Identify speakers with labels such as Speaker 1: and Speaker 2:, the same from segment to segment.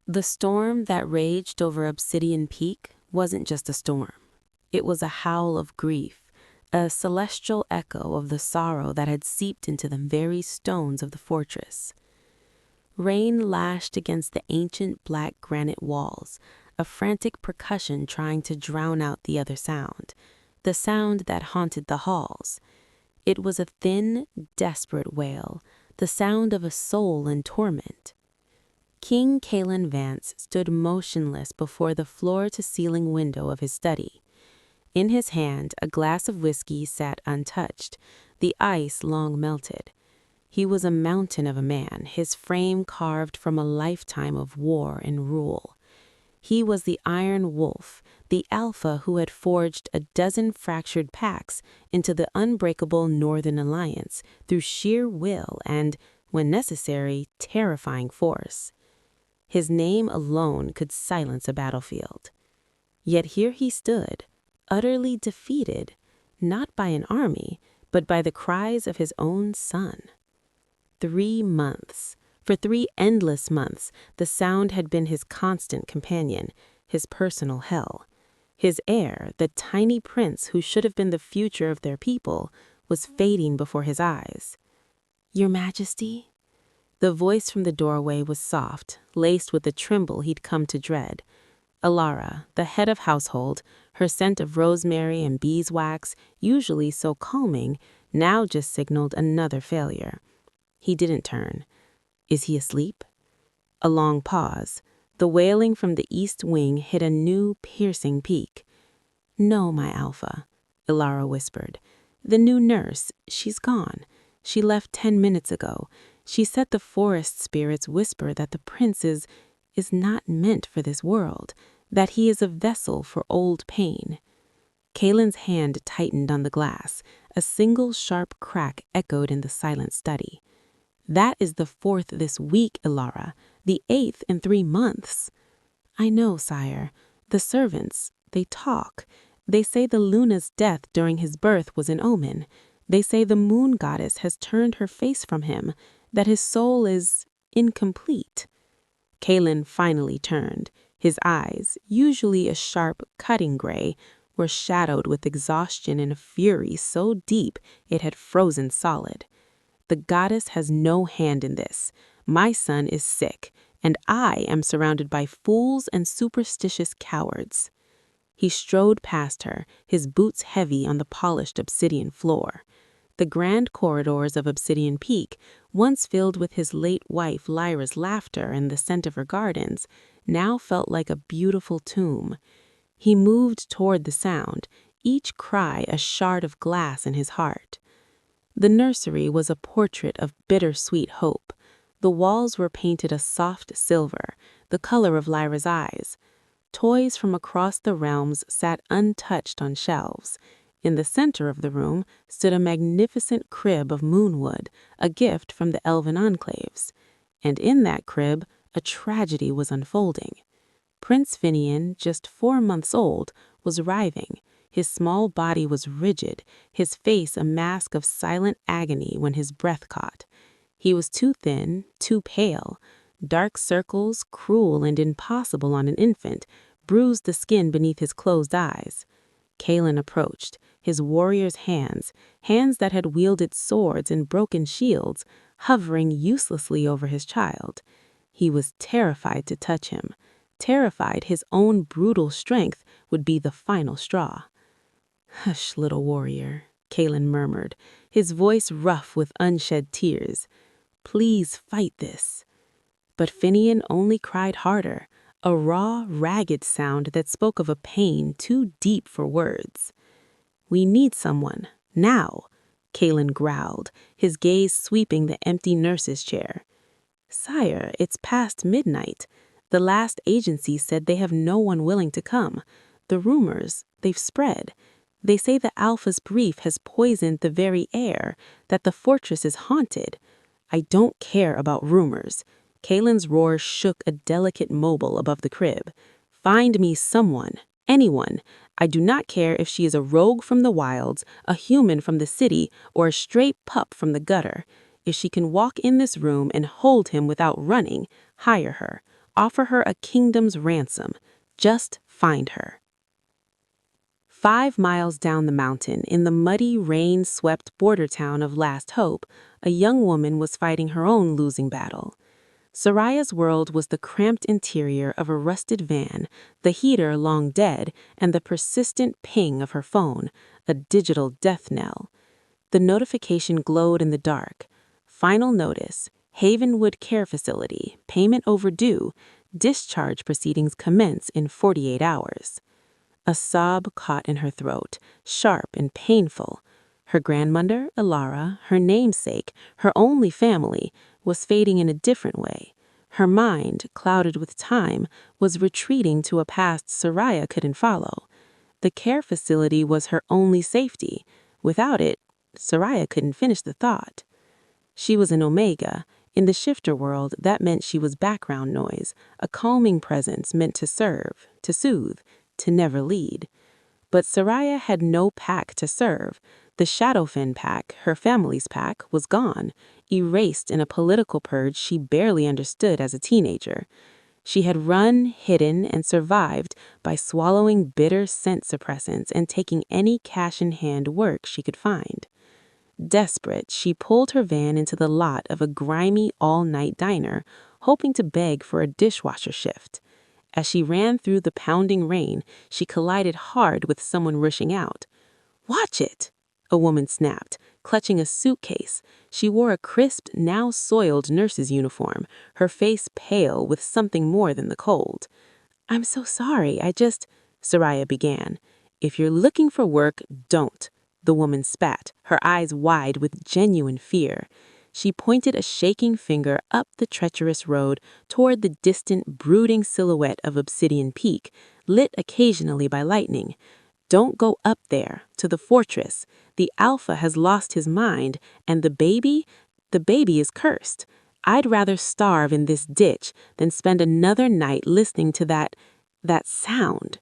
Speaker 1: The storm that raged over Obsidian Peak wasn't just a storm. It was a howl of grief, a celestial echo of the sorrow that had seeped into the very stones of the fortress. Rain lashed against the ancient black granite walls, a frantic percussion trying to drown out the other sound, the sound that haunted the halls. It was a thin, desperate wail, the sound of a soul in torment. King Kalen Vance stood motionless before the floor-to-ceiling window of his study. In his hand, a glass of whiskey sat untouched, the ice long melted. He was a mountain of a man, his frame carved from a lifetime of war and rule. He was the Iron Wolf, the alpha who had forged a dozen fractured pacts into the unbreakable Northern Alliance through sheer will and, when necessary, terrifying force. His name alone could silence a battlefield. Yet here he stood, utterly defeated, not by an army, but by the cries of his own son. 3 months. For 3 endless months, the sound had been his constant companion, his personal hell. His heir, the tiny prince who should have been the future of their people, was fading before his eyes. "Your Majesty?" The voice from the doorway was soft, laced with the tremble he'd come to dread. Alara, the head of household, her scent of rosemary and beeswax, usually so calming, now just signaled another failure. He didn't turn. Is he asleep? A long pause. The wailing from the east wing hit a new, piercing peak. "No, my alpha," Alara whispered. "The new nurse, she's gone. She left 10 minutes ago. She said the forest spirits whisper that the prince is not meant for this world, that he is a vessel for old pain." Kalen's hand tightened on the glass. A single sharp crack echoed in the silent study. "That is the 4th this week, Alara, the 8th in 3 months." "I know, sire. The servants, they talk. They say the Luna's death during his birth was an omen. They say the moon goddess has turned her face from him, that his soul is incomplete." Kalen finally turned. His eyes, usually a sharp, cutting gray, were shadowed with exhaustion and a fury so deep it had frozen solid. "The goddess has no hand in this. My son is sick, and I am surrounded by fools and superstitious cowards." He strode past her, his boots heavy on the polished obsidian floor. The grand corridors of Obsidian Peak, once filled with his late wife Lyra's laughter and the scent of her gardens, now felt like a beautiful tomb. He moved toward the sound, each cry a shard of glass in his heart. The nursery was a portrait of bittersweet hope. The walls were painted a soft silver, the color of Lyra's eyes. Toys from across the realms sat untouched on shelves. In the center of the room stood a magnificent crib of moonwood, a gift from the elven enclaves. And in that crib, a tragedy was unfolding. Prince Finian, just 4 months old, was writhing. His small body was rigid, his face a mask of silent agony when his breath caught. He was too thin, too pale. Dark circles, cruel and impossible on an infant, bruised the skin beneath his closed eyes. Kalen approached, his warrior's hands that had wielded swords and broken shields, hovering uselessly over his child. He was terrified to touch him, terrified his own brutal strength would be the final straw. "Hush, little warrior," Kalen murmured, his voice rough with unshed tears. "Please fight this." But Finian only cried harder, a raw, ragged sound that spoke of a pain too deep for words. "We need someone, now," Kalen growled, his gaze sweeping the empty nurse's chair. "Sire, it's past midnight. The last agency said they have no one willing to come. The rumors, they've spread. They say the Alpha's brief has poisoned the very air, that the fortress is haunted. I don't care about rumors." Kalen's roar shook a delicate mobile above the crib. "Find me someone, anyone. I do not care if she is a rogue from the wilds, a human from the city, or a stray pup from the gutter. If she can walk in this room and hold him without running, hire her. offer her a kingdom's ransom. Just find her. 5 miles down the mountain, in the muddy, rain-swept border town of Last Hope, a young woman was fighting her own losing battle. Soraya's world was the cramped interior of a rusted van, the heater long dead, and the persistent ping of her phone, a digital death knell. The notification glowed in the dark. Final notice, Havenwood Care Facility, payment overdue, discharge proceedings commence in 48 hours. A sob caught in her throat, sharp and painful. Her grandmother, Ilara, her namesake, her only family, was fading in a different way. Her mind, clouded with time, was retreating to a past Soraya couldn't follow. The care facility was her only safety. Without it, Soraya couldn't finish the thought. She was an Omega. In the shifter world, that meant she was background noise, a calming presence meant to serve, to soothe, to never lead. But Soraya had no pack to serve. The Shadowfen pack, her family's pack, was gone, erased in a political purge she barely understood as a teenager. She had run, hidden, and survived by swallowing bitter scent suppressants and taking any cash-in-hand work she could find. Desperate, she pulled her van into the lot of a grimy all-night diner, hoping to beg for a dishwasher shift. As she ran through the pounding rain, she collided hard with someone rushing out. "Watch it!" a woman snapped, clutching a suitcase. She wore a crisp, now soiled nurse's uniform, her face pale with something more than the cold. "I'm so sorry, Soraya began. "If you're looking for work, don't," the woman spat, her eyes wide with genuine fear. She pointed a shaking finger up the treacherous road toward the distant, brooding silhouette of Obsidian Peak, lit occasionally by lightning. "Don't go up there, to the fortress. The Alpha has lost his mind, and the baby is cursed. I'd rather starve in this ditch than spend another night listening to that sound."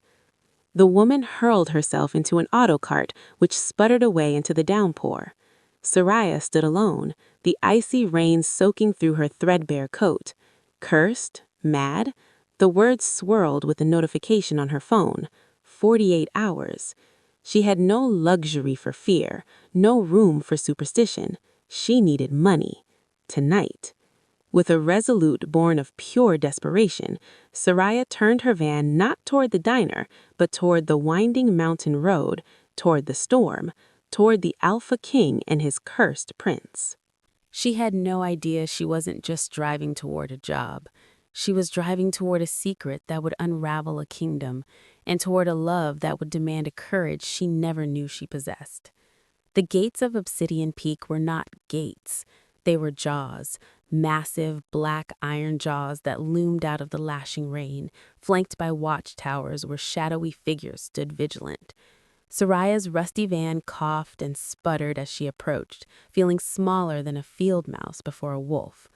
Speaker 1: The woman hurled herself into an auto cart, which sputtered away into the downpour. Soraya stood alone, the icy rain soaking through her threadbare coat. Cursed? Mad? The words swirled with a notification on her phone. 48 hours. She had no luxury for fear, no room for superstition. She needed money. Tonight. With a resolute born of pure desperation, Soraya turned her van not toward the diner, but toward the winding mountain road, toward the storm, toward the Alpha King and his cursed prince. She had no idea she wasn't just driving toward a job. She was driving toward a secret that would unravel a kingdom, and toward a love that would demand a courage she never knew she possessed. The gates of Obsidian Peak were not gates. They were jaws, massive black iron jaws that loomed out of the lashing rain, flanked by watchtowers where shadowy figures stood vigilant. Soraya's rusty van coughed and sputtered as she approached, feeling smaller than a field mouse before a wolf.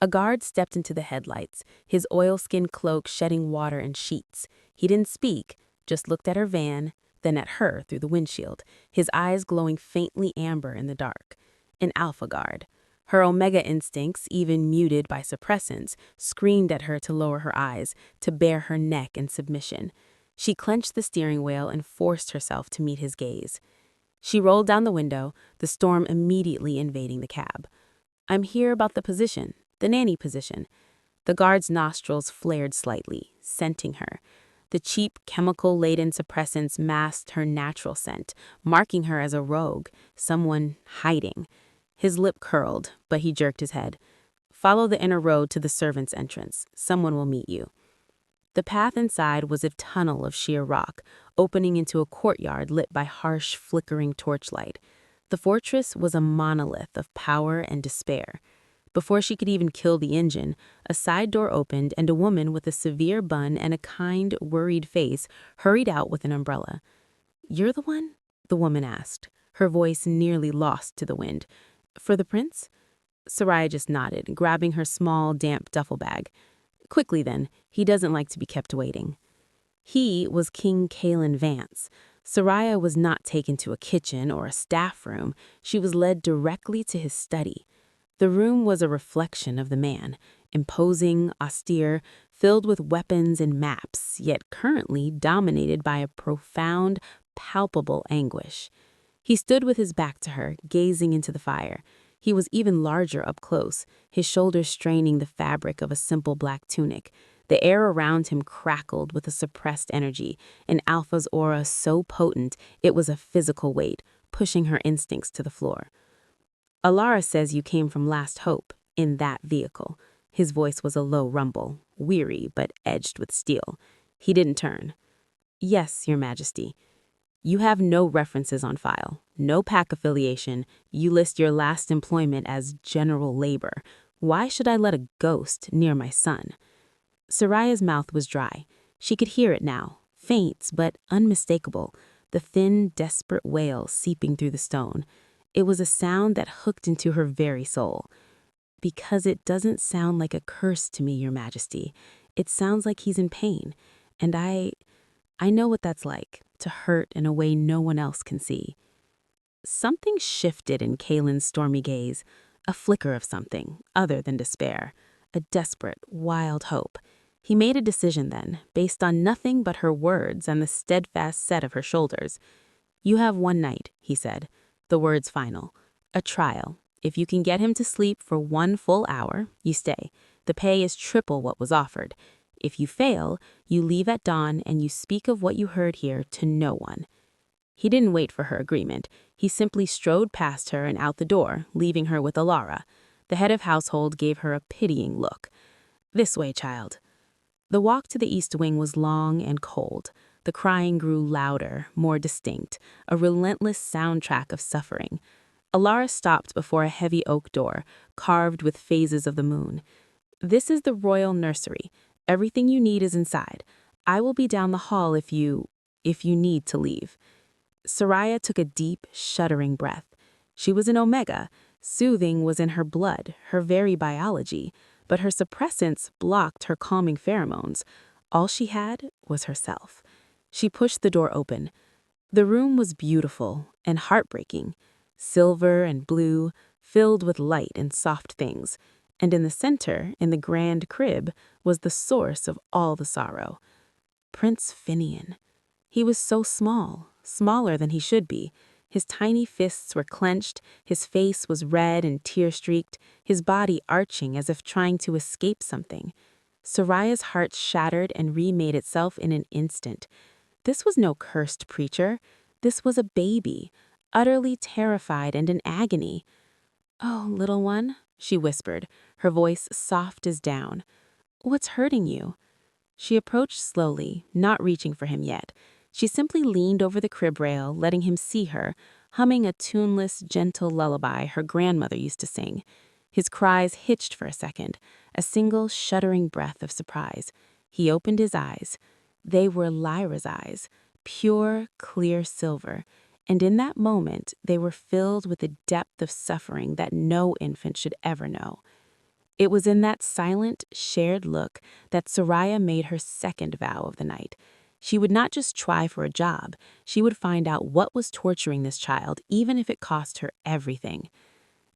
Speaker 1: A guard stepped into the headlights, his oilskin cloak shedding water and sheets. He didn't speak, just looked at her van, then at her through the windshield, his eyes glowing faintly amber in the dark. An Alpha guard. Her Omega instincts, even muted by suppressants, screamed at her to lower her eyes, to bare her neck in submission. She clenched the steering wheel and forced herself to meet his gaze. She rolled down the window, the storm immediately invading the cab. "I'm here about the position, the nanny position." The guard's nostrils flared slightly, scenting her. The cheap, chemical-laden suppressants masked her natural scent, marking her as a rogue, someone hiding. His lip curled, but he jerked his head. "Follow the inner road to the servants' entrance. Someone will meet you." The path inside was a tunnel of sheer rock, opening into a courtyard lit by harsh, flickering torchlight. The fortress was a monolith of power and despair. Before she could even kill the engine, a side door opened and a woman with a severe bun and a kind, worried face hurried out with an umbrella. "You're the one?" the woman asked, her voice nearly lost to the wind. "For the prince?" Soraya just nodded, grabbing her small, damp duffel bag. "Quickly then, he doesn't like to be kept waiting." He was King Kalen Vance. Soraya was not taken to a kitchen or a staff room. She was led directly to his study. The room was a reflection of the man. imposing, austere, filled with weapons and maps, yet currently dominated by a profound, palpable anguish. He stood with his back to her, gazing into the fire. He was even larger up close, his shoulders straining the fabric of a simple black tunic. The air around him crackled with a suppressed energy, an alpha's aura so potent it was a physical weight, pushing her instincts to the floor. Alara says you came from Last Hope, in that vehicle. His voice was a low rumble, weary but edged with steel. He didn't turn. Yes, Your Majesty. You have no references on file, no pack affiliation. You list your last employment as general labor. Why should I let a ghost near my son? Soraya's mouth was dry. She could hear it now, faint but unmistakable, the thin, desperate wail seeping through the stone. It was a sound that hooked into her very soul. Because it doesn't sound like a curse to me, Your Majesty. It sounds like he's in pain, and I know what that's like, to hurt in a way no one else can see. Something shifted in Kalen's stormy gaze, a flicker of something other than despair, a desperate, wild hope. He made a decision then, based on nothing but her words and the steadfast set of her shoulders. You have one night, he said, the words final. A trial. If you can get him to sleep for 1 full hour, you stay. The pay is triple what was offered. If you fail, you leave at dawn and you speak of what you heard here to no one. He didn't wait for her agreement. He simply strode past her and out the door, leaving her with Alara. The head of household gave her a pitying look. This way, child. The walk to the east wing was long and cold. The crying grew louder, more distinct, a relentless soundtrack of suffering. Alara stopped before a heavy oak door, carved with phases of the moon. This is the royal nursery. Everything you need is inside. I will be down the hall if you need to leave. Soraya took a deep, shuddering breath. She was an Omega. Soothing was in her blood, her very biology, but her suppressants blocked her calming pheromones. All she had was herself. She pushed the door open. The room was beautiful and heartbreaking, silver and blue, filled with light and soft things. And in the center, in the grand crib, was the source of all the sorrow. Prince Finian. He was so small, smaller than he should be. His tiny fists were clenched, his face was red and tear-streaked, his body arching as if trying to escape something. Soraya's heart shattered and remade itself in an instant. This was no cursed preacher. This was a baby, utterly terrified and in agony. "Oh, little one," she whispered, her voice soft as down. "What's hurting you?" She approached slowly, not reaching for him yet. She simply leaned over the crib rail, letting him see her, humming a tuneless, gentle lullaby her grandmother used to sing. His cries hitched for a second, a single shuddering breath of surprise. He opened his eyes. They were Lyra's eyes, pure, clear silver, and in that moment they were filled with a depth of suffering that no infant should ever know. It was in that silent, shared look that Soraya made her second vow of the night. She would not just try for a job, she would find out what was torturing this child, even if it cost her everything.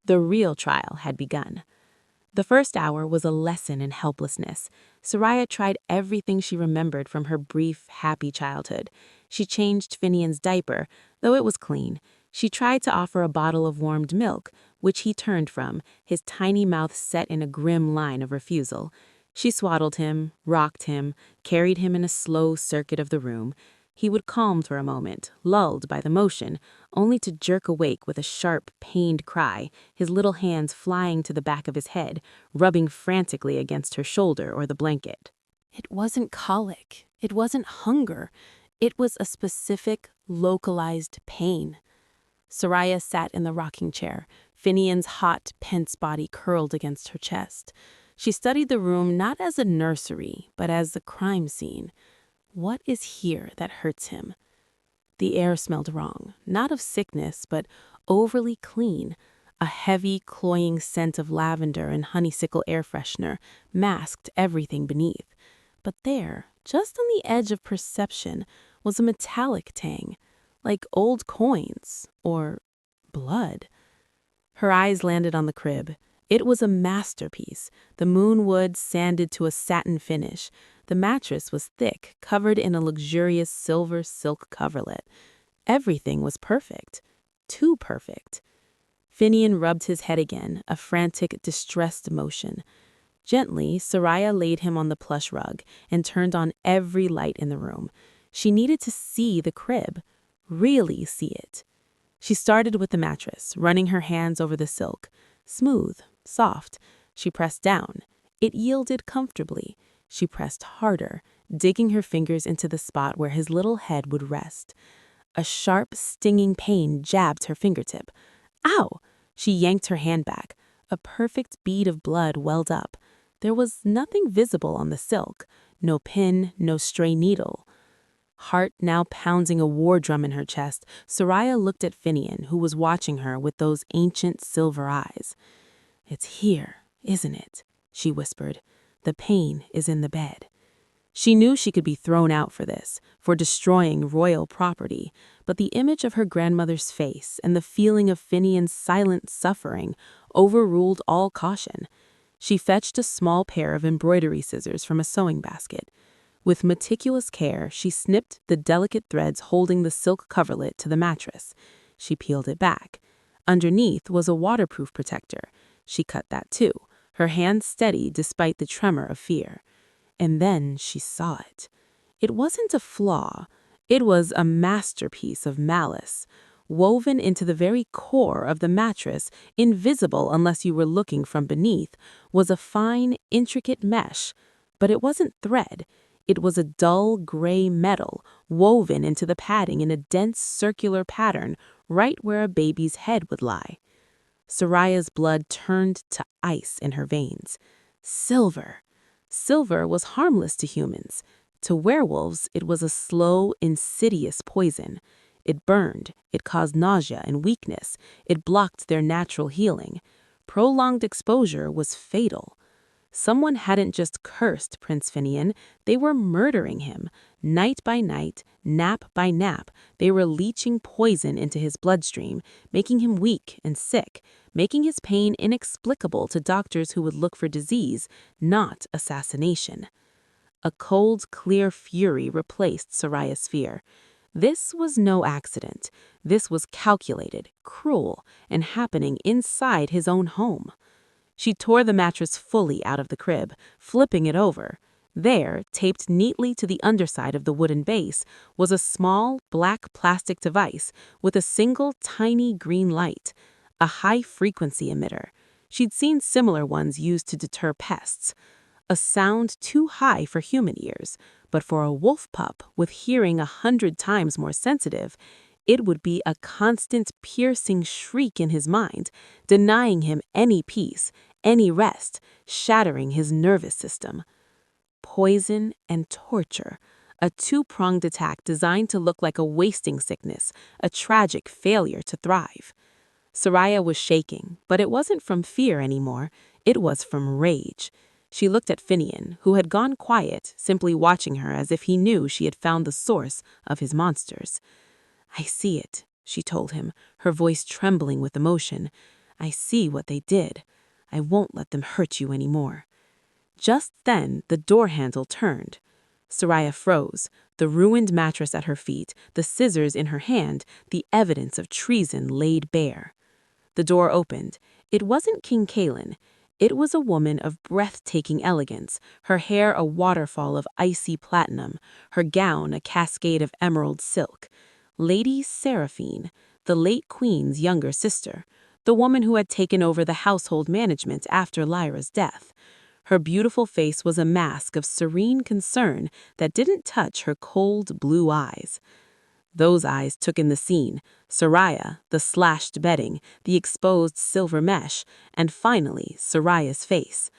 Speaker 1: The real trial had begun. The first hour was a lesson in helplessness. Soraya tried everything she remembered from her brief, happy childhood. She changed Finian's diaper, though it was clean. She tried to offer a bottle of warmed milk, which he turned from, his tiny mouth set in a grim line of refusal. She swaddled him, rocked him, carried him in a slow circuit of the room. He would calm for a moment, lulled by the motion, only to jerk awake with a sharp, pained cry, his little hands flying to the back of his head, rubbing frantically against her shoulder or the blanket. It wasn't colic. It wasn't hunger. It was a specific, localized pain. Soraya sat in the rocking chair, Finian's hot, tense body curled against her chest. She studied the room not as a nursery, but as a crime scene. What is here that hurts him? The air smelled wrong, not of sickness, but overly clean. A heavy, cloying scent of lavender and honeysuckle air freshener masked everything beneath. But there, just on the edge of perception, was a metallic tang, like old coins or blood. Her eyes landed on the crib. It was a masterpiece. The moonwood sanded to a satin finish. The mattress was thick, covered in a luxurious silver silk coverlet. Everything was perfect. Too perfect. Finian rubbed his head again, a frantic, distressed motion. Gently, Soraya laid him on the plush rug and turned on every light in the room. She needed to see the crib, really see it. She started with the mattress, running her hands over the silk. Smooth, soft. She pressed down. It yielded comfortably. She pressed harder, digging her fingers into the spot where his little head would rest. A sharp, stinging pain jabbed her fingertip. Ow! She yanked her hand back. A perfect bead of blood welled up. There was nothing visible on the silk. No pin, no stray needle. Heart now pounding a war drum in her chest, Soraya looked at Finian, who was watching her with those ancient silver eyes. "It's here, isn't it?" she whispered. "The pain is in the bed." She knew she could be thrown out for this, for destroying royal property, but the image of her grandmother's face and the feeling of Finian's silent suffering overruled all caution. She fetched a small pair of embroidery scissors from a sewing basket. With meticulous care, she snipped the delicate threads holding the silk coverlet to the mattress. She peeled it back. Underneath was a waterproof protector. She cut that too, her hands steady despite the tremor of fear. And then she saw it. It wasn't a flaw. It was a masterpiece of malice. Woven into the very core of the mattress, invisible unless you were looking from beneath, was a fine, intricate mesh. But it wasn't thread. It was a dull gray metal, woven into the padding in a dense circular pattern right where a baby's head would lie. Soraya's blood turned to ice in her veins. Silver. Silver was harmless to humans. To werewolves, it was a slow, insidious poison. It burned, it caused nausea and weakness, it blocked their natural healing. Prolonged exposure was fatal. Someone hadn't just cursed Prince Finian, they were murdering him. Night by night, nap by nap, they were leaching poison into his bloodstream, making him weak and sick, making his pain inexplicable to doctors who would look for disease, not assassination. A cold, clear fury replaced Soraya's fear. This was no accident. This was calculated, cruel, and happening inside his own home. She tore the mattress fully out of the crib, flipping it over. There, taped neatly to the underside of the wooden base, was a small, black plastic device with a single tiny green light, a high-frequency emitter. She'd seen similar ones used to deter pests. A sound too high for human ears, but for a wolf pup with hearing 100 times more sensitive, it would be a constant piercing shriek in his mind, denying him any peace, any rest, shattering his nervous system. Poison and torture, a two-pronged attack designed to look like a wasting sickness, a tragic failure to thrive. Soraya was shaking, but it wasn't from fear anymore, it was from rage. She looked at Finian, who had gone quiet, simply watching her as if he knew she had found the source of his monsters. "I see it," she told him, her voice trembling with emotion. "I see what they did. I won't let them hurt you anymore." Just then, the door handle turned. Soraya froze, the ruined mattress at her feet, the scissors in her hand, the evidence of treason laid bare. The door opened. It wasn't King Kalin. It was a woman of breathtaking elegance, her hair a waterfall of icy platinum, her gown a cascade of emerald silk. Lady Seraphine, the late queen's younger sister, the woman who had taken over the household management after Lyra's death. Her beautiful face was a mask of serene concern that didn't touch her cold blue eyes. Those eyes took in the scene, Soraya, the slashed bedding, the exposed silver mesh, and finally Soraya's face.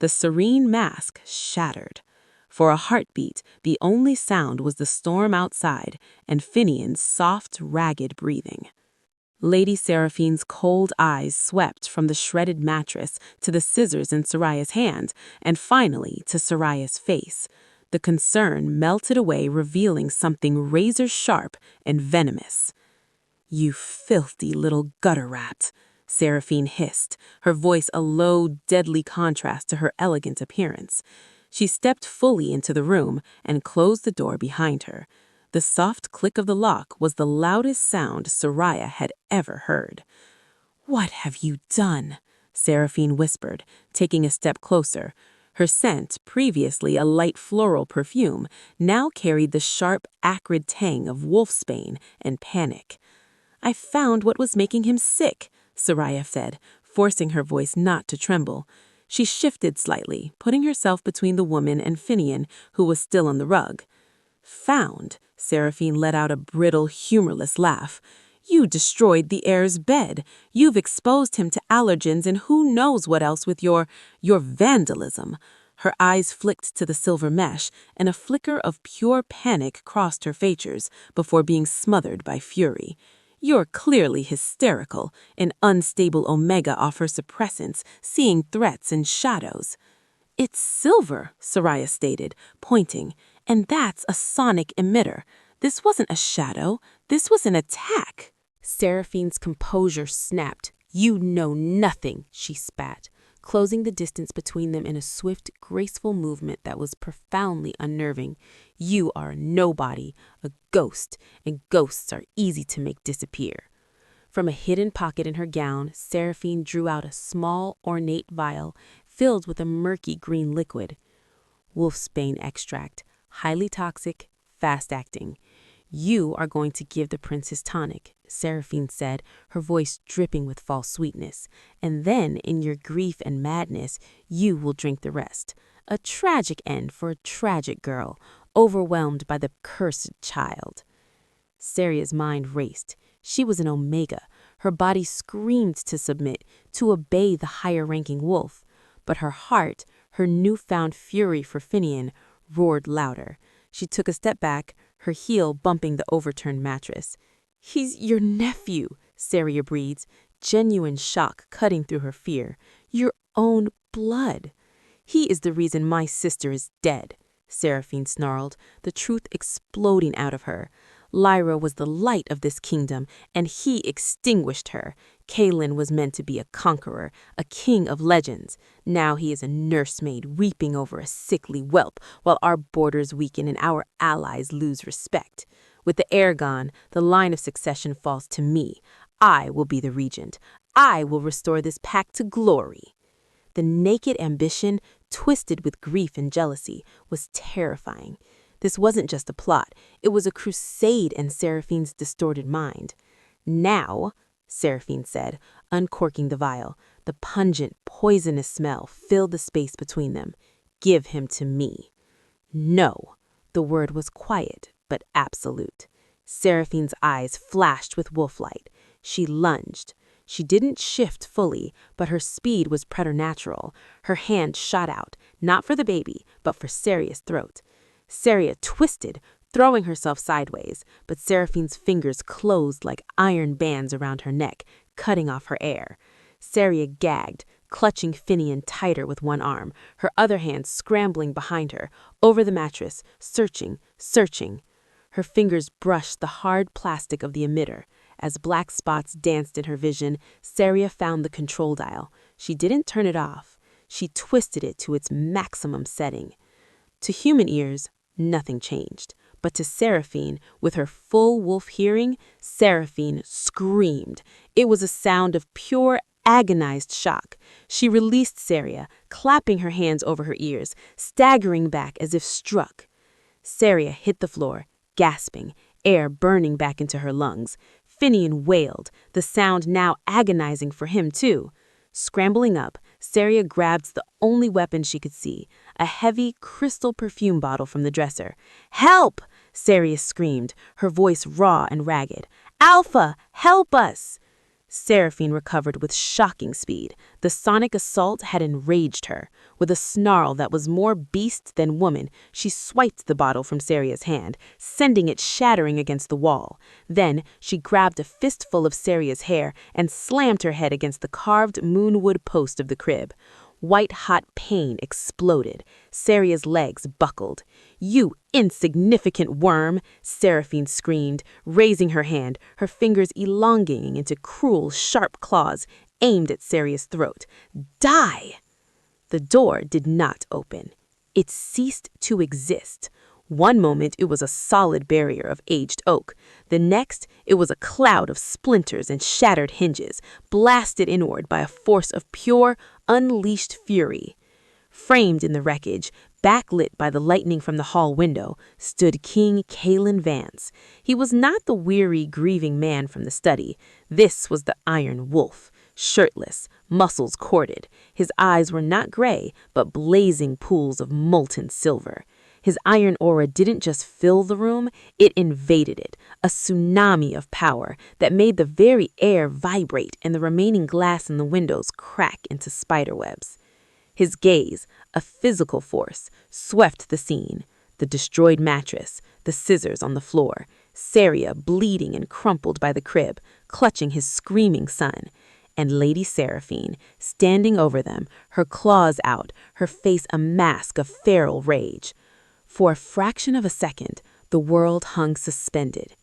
Speaker 1: The serene mask shattered. For a heartbeat, the only sound was the storm outside and Finian's soft, ragged breathing. Lady Seraphine's cold eyes swept from the shredded mattress to the scissors in Soraya's hand, and finally to Soraya's face. The concern melted away, revealing something razor-sharp and venomous. "You filthy little gutter rat," Seraphine hissed, her voice a low, deadly contrast to her elegant appearance. She stepped fully into the room and closed the door behind her. The soft click of the lock was the loudest sound Soraya had ever heard. "What have you done?" Seraphine whispered, taking a step closer. Her scent, previously a light floral perfume, now carried the sharp, acrid tang of wolfsbane and panic. "I found what was making him sick," Soraya said, forcing her voice not to tremble. She shifted slightly, putting herself between the woman and Finian, who was still on the rug. "Found?" Seraphine let out a brittle, humorless laugh. "You destroyed the heir's bed. You've exposed him to allergens and who knows what else with your vandalism." Her eyes flicked to the silver mesh, and a flicker of pure panic crossed her features before being smothered by fury. "You're clearly hysterical. An unstable omega offers suppressants, seeing threats in shadows." "It's silver," Soraya stated, pointing, "and that's a sonic emitter. This wasn't a shadow. This was an attack." Seraphine's composure snapped. "You know nothing," she spat, closing the distance between them in a swift, graceful movement that was profoundly unnerving. "You are a nobody, a ghost, and ghosts are easy to make disappear." From a hidden pocket in her gown, Seraphine drew out a small, ornate vial filled with a murky green liquid. "Wolfsbane extract, highly toxic, fast-acting. You are going to give the prince his tonic," Seraphine said, her voice dripping with false sweetness. "And then, in your grief and madness, you will drink the rest. A tragic end for a tragic girl, overwhelmed by the cursed child." Saria's mind raced. She was an omega. Her body screamed to submit, to obey the higher-ranking wolf. But her heart, her newfound fury for Finian, roared louder. She took a step back, her heel bumping the overturned mattress. "He's your nephew," Saria breathed, genuine shock cutting through her fear. "Your own blood." "He is the reason my sister is dead," Seraphine snarled, the truth exploding out of her. "Lyra was the light of this kingdom, and he extinguished her. Kaelin was meant to be a conqueror, a king of legends. Now he is a nursemaid weeping over a sickly whelp, while our borders weaken and our allies lose respect. With the heir gone, the line of succession falls to me. I will be the regent. I will restore this pack to glory." The naked ambition, twisted with grief and jealousy, was terrifying. This wasn't just a plot. It was a crusade in Seraphine's distorted mind. "Now," Seraphine said, uncorking the vial. The pungent, poisonous smell filled the space between them. "Give him to me." "No." The word was quiet, but absolute. Seraphine's eyes flashed with wolf-light. She lunged. She didn't shift fully, but her speed was preternatural. Her hand shot out, not for the baby, but for Saria's throat. Saria twisted, throwing herself sideways, but Seraphine's fingers closed like iron bands around her neck, cutting off her air. Saria gagged, clutching Finian tighter with one arm, her other hand scrambling behind her, over the mattress, searching. Her fingers brushed the hard plastic of the emitter. As black spots danced in her vision, Saria found the control dial. She didn't turn it off. She twisted it to its maximum setting. To human ears, nothing changed. But to Seraphine, with her full wolf hearing, Seraphine screamed. It was a sound of pure, agonized shock. She released Saria, clapping her hands over her ears, staggering back as if struck. Saria hit the floor, gasping, air burning back into her lungs. Finian wailed, the sound now agonizing for him too. Scrambling up, Saria grabbed the only weapon she could see, a heavy crystal perfume bottle from the dresser. "Help!" Saria screamed, her voice raw and ragged. "Alpha, help us!" Seraphine recovered with shocking speed. The sonic assault had enraged her. With a snarl that was more beast than woman, she swiped the bottle from Saria's hand, sending it shattering against the wall. Then she grabbed a fistful of Saria's hair and slammed her head against the carved moonwood post of the crib. White-hot pain exploded. Saria's legs buckled. "You insignificant worm!" Seraphine screamed, raising her hand, her fingers elongating into cruel, sharp claws, aimed at Saria's throat. Die! The door did not open. It ceased to exist. One moment it was a solid barrier of aged oak. The next it was a cloud of splinters and shattered hinges, blasted inward by a force of pure, unleashed fury. Framed in the wreckage, backlit by the lightning from the hall window, stood King Calen Vance. He was not the weary, grieving man from the study. This was the Iron Wolf, shirtless, muscles corded. His eyes were not gray, but blazing pools of molten silver. His iron aura didn't just fill the room, it invaded it, a tsunami of power that made the very air vibrate and the remaining glass in the windows crack into spiderwebs. His gaze, a physical force, swept the scene. The destroyed mattress, the scissors on the floor, Saria bleeding and crumpled by the crib, clutching his screaming son, and Lady Seraphine, standing over them, her claws out, her face a mask of feral rage. For a fraction of a second, the world hung suspended.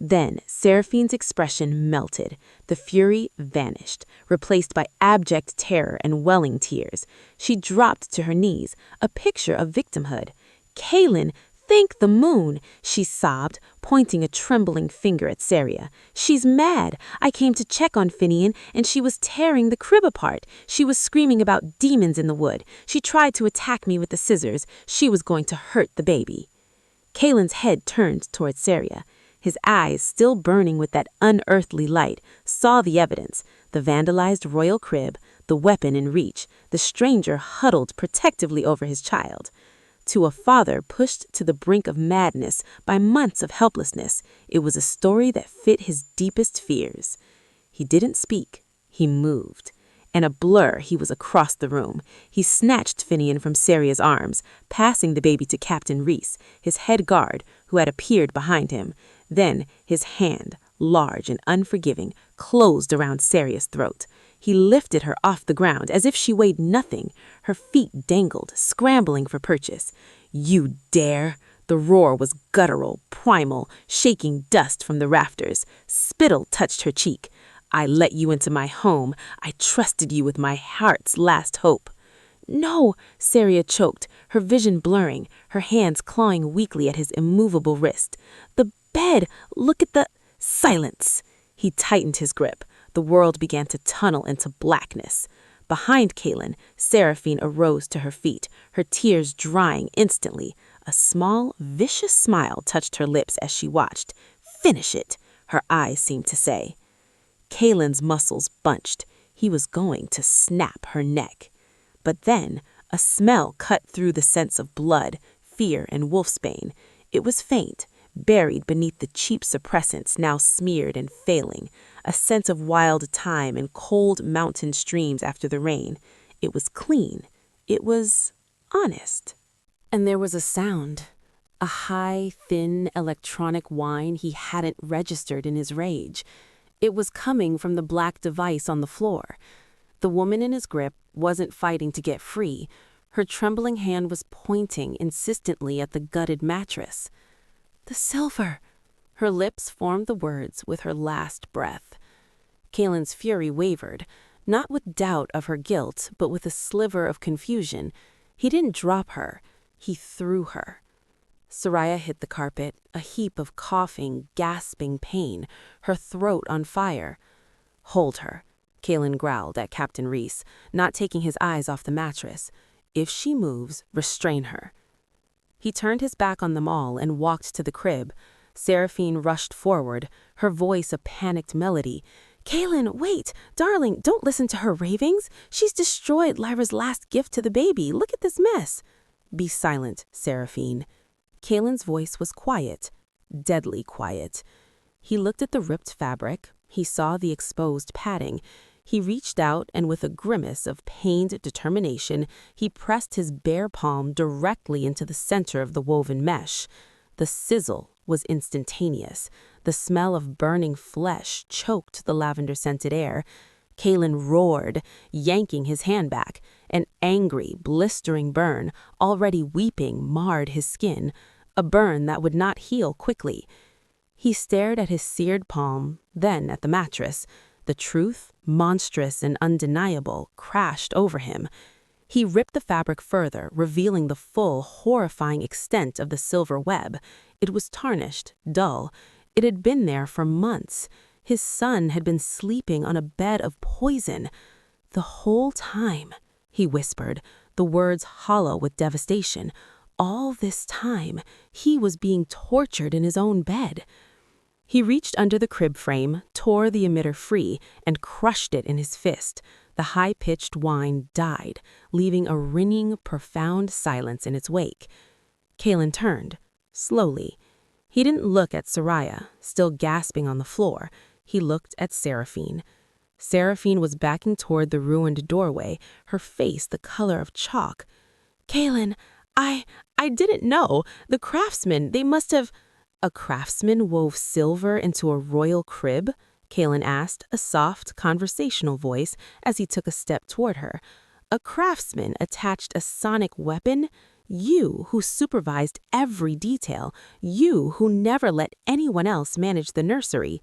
Speaker 1: Then Seraphine's expression melted. The fury vanished, replaced by abject terror and welling tears. She dropped to her knees, a picture of victimhood. "Calen, thank the moon," she sobbed, pointing a trembling finger at Saria. "She's mad. I came to check on Finian, and she was tearing the crib apart. She was screaming about demons in the wood. She tried to attack me with the scissors. She was going to hurt the baby." Calen's head turned toward Saria. His eyes, still burning with that unearthly light, saw the evidence: the vandalized royal crib, the weapon in reach, the stranger huddled protectively over his child. To a father pushed to the brink of madness by months of helplessness, it was a story that fit his deepest fears. He didn't speak. He moved. In a blur, he was across the room. He snatched Finian from Saria's arms, passing the baby to Captain Reese, his head guard, who had appeared behind him. Then his hand, large and unforgiving, closed around Saria's throat. He lifted her off the ground as if she weighed nothing. Her feet dangled, scrambling for purchase. "You dare!" The roar was guttural, primal, shaking dust from the rafters. Spittle touched her cheek. "I let you into my home. I trusted you with my heart's last hope." "No," Saria choked, her vision blurring, her hands clawing weakly at his immovable wrist. "The bed! Look at the—" "Silence!" He tightened his grip. The world began to tunnel into blackness. Behind Calen, Seraphine arose to her feet, her tears drying instantly. A small, vicious smile touched her lips as she watched. "Finish it," her eyes seemed to say. Calen's muscles bunched. He was going to snap her neck. But then a smell cut through the sense of blood, fear, and wolfsbane. It was faint, buried beneath the cheap suppressants now smeared and failing, a sense of wild thyme and cold mountain streams after the rain. It was clean. It was honest. And there was a sound, a high, thin, electronic whine he hadn't registered in his rage. It was coming from the black device on the floor. The woman in his grip wasn't fighting to get free. Her trembling hand was pointing insistently at the gutted mattress. "The silver!" Her lips formed the words with her last breath. Calen's fury wavered, not with doubt of her guilt, but with a sliver of confusion. He didn't drop her. He threw her. Saria hit the carpet, a heap of coughing, gasping pain, her throat on fire. "Hold her," Calen growled at Captain Reese, not taking his eyes off the mattress. "If she moves, restrain her." He turned his back on them all and walked to the crib. Seraphine rushed forward, her voice a panicked melody. "Calen, wait! Darling, don't listen to her ravings. She's destroyed Lyra's last gift to the baby. Look at this mess." "Be silent, Seraphine." Calen's voice was quiet, deadly quiet. He looked at the ripped fabric. He saw the exposed padding. He reached out and with a grimace of pained determination, he pressed his bare palm directly into the center of the woven mesh. The sizzle was instantaneous. The smell of burning flesh choked the lavender-scented air. Calen roared, yanking his hand back. An angry, blistering burn, already weeping, marred his skin, a burn that would not heal quickly. He stared at his seared palm, then at the mattress. The truth monstrous and undeniable, crashed over him. He ripped the fabric further, revealing the full, horrifying extent of the silver web. It was tarnished, dull. It had been there for months. His son had been sleeping on a bed of poison. The whole time, he whispered, the words hollow with devastation. All this time, he was being tortured in his own bed. He reached under the crib frame, tore the emitter free, and crushed it in his fist. The high-pitched whine died, leaving a ringing, profound silence in its wake. Kalen turned, slowly. He didn't look at Soraya, still gasping on the floor. He looked at Seraphine. Seraphine was backing toward the ruined doorway, her face the color of chalk. "Kalen, I didn't know. The craftsmen, they must have—" "A craftsman wove silver into a royal crib?" Kalen asked, a soft, conversational voice as he took a step toward her. "A craftsman attached a sonic weapon? You, who supervised every detail. You, who never let anyone else manage the nursery."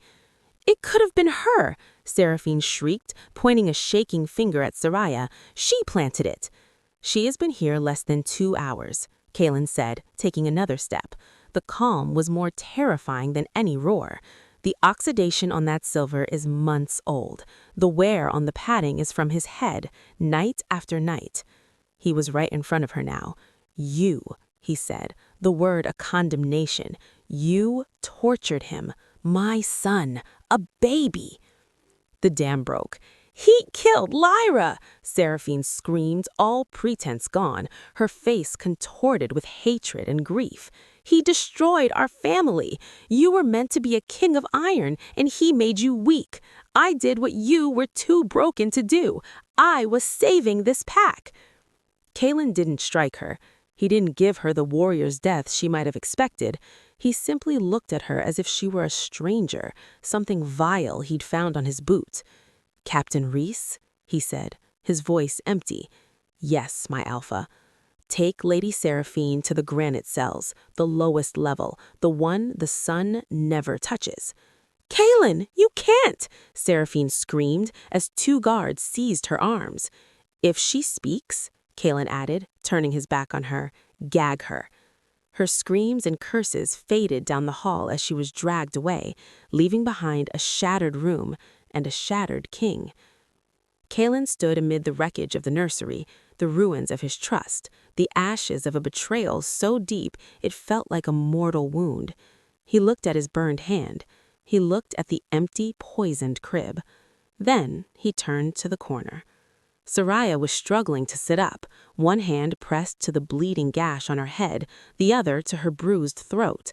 Speaker 1: "It could have been her!" Seraphine shrieked, pointing a shaking finger at Soraya. "She planted it." "She has been here less than 2 hours," Kalen said, taking another step. The calm was more terrifying than any roar. "The oxidation on that silver is months old. The wear on the padding is from his head, night after night." He was right in front of her now. "You," he said, the word a condemnation. "You tortured him. My son. A baby." The dam broke. "He killed Lyra!" Seraphine screamed, all pretense gone, her face contorted with hatred and grief. "He destroyed our family. You were meant to be a king of iron, and he made you weak. I did what you were too broken to do. I was saving this pack." Kalen didn't strike her. He didn't give her the warrior's death she might have expected. He simply looked at her as if she were a stranger, something vile he'd found on his boot. "Captain Reese," he said, his voice empty. "Yes, my alpha. Take Lady Seraphine to the granite cells, the lowest level, the one the sun never touches." "Kalen, you can't!" Seraphine screamed as 2 guards seized her arms. "If she speaks," Kalen added, turning his back on her, "gag her." Her screams and curses faded down the hall as she was dragged away, leaving behind a shattered room and a shattered king. Kalen stood amid the wreckage of the nursery, the ruins of his trust, the ashes of a betrayal so deep it felt like a mortal wound. He looked at his burned hand. He looked at the empty, poisoned crib. Then he turned to the corner. Soraya was struggling to sit up, one hand pressed to the bleeding gash on her head, the other to her bruised throat.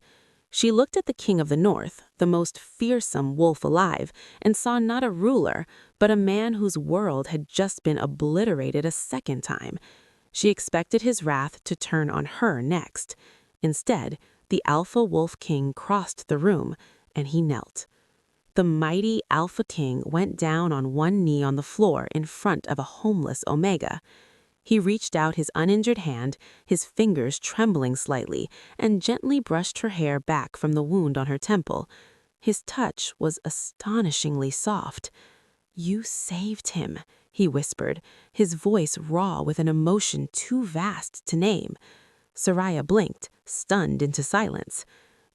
Speaker 1: She looked at the king of the north, the most fearsome wolf alive, and saw not a ruler, but a man whose world had just been obliterated a second time. She expected his wrath to turn on her next. Instead, the alpha wolf king crossed the room, and he knelt. The mighty Alpha King went down on one knee on the floor in front of a homeless Omega. He reached out his uninjured hand, his fingers trembling slightly, and gently brushed her hair back from the wound on her temple. His touch was astonishingly soft. "You saved him," he whispered, his voice raw with an emotion too vast to name. Soraya blinked, stunned into silence.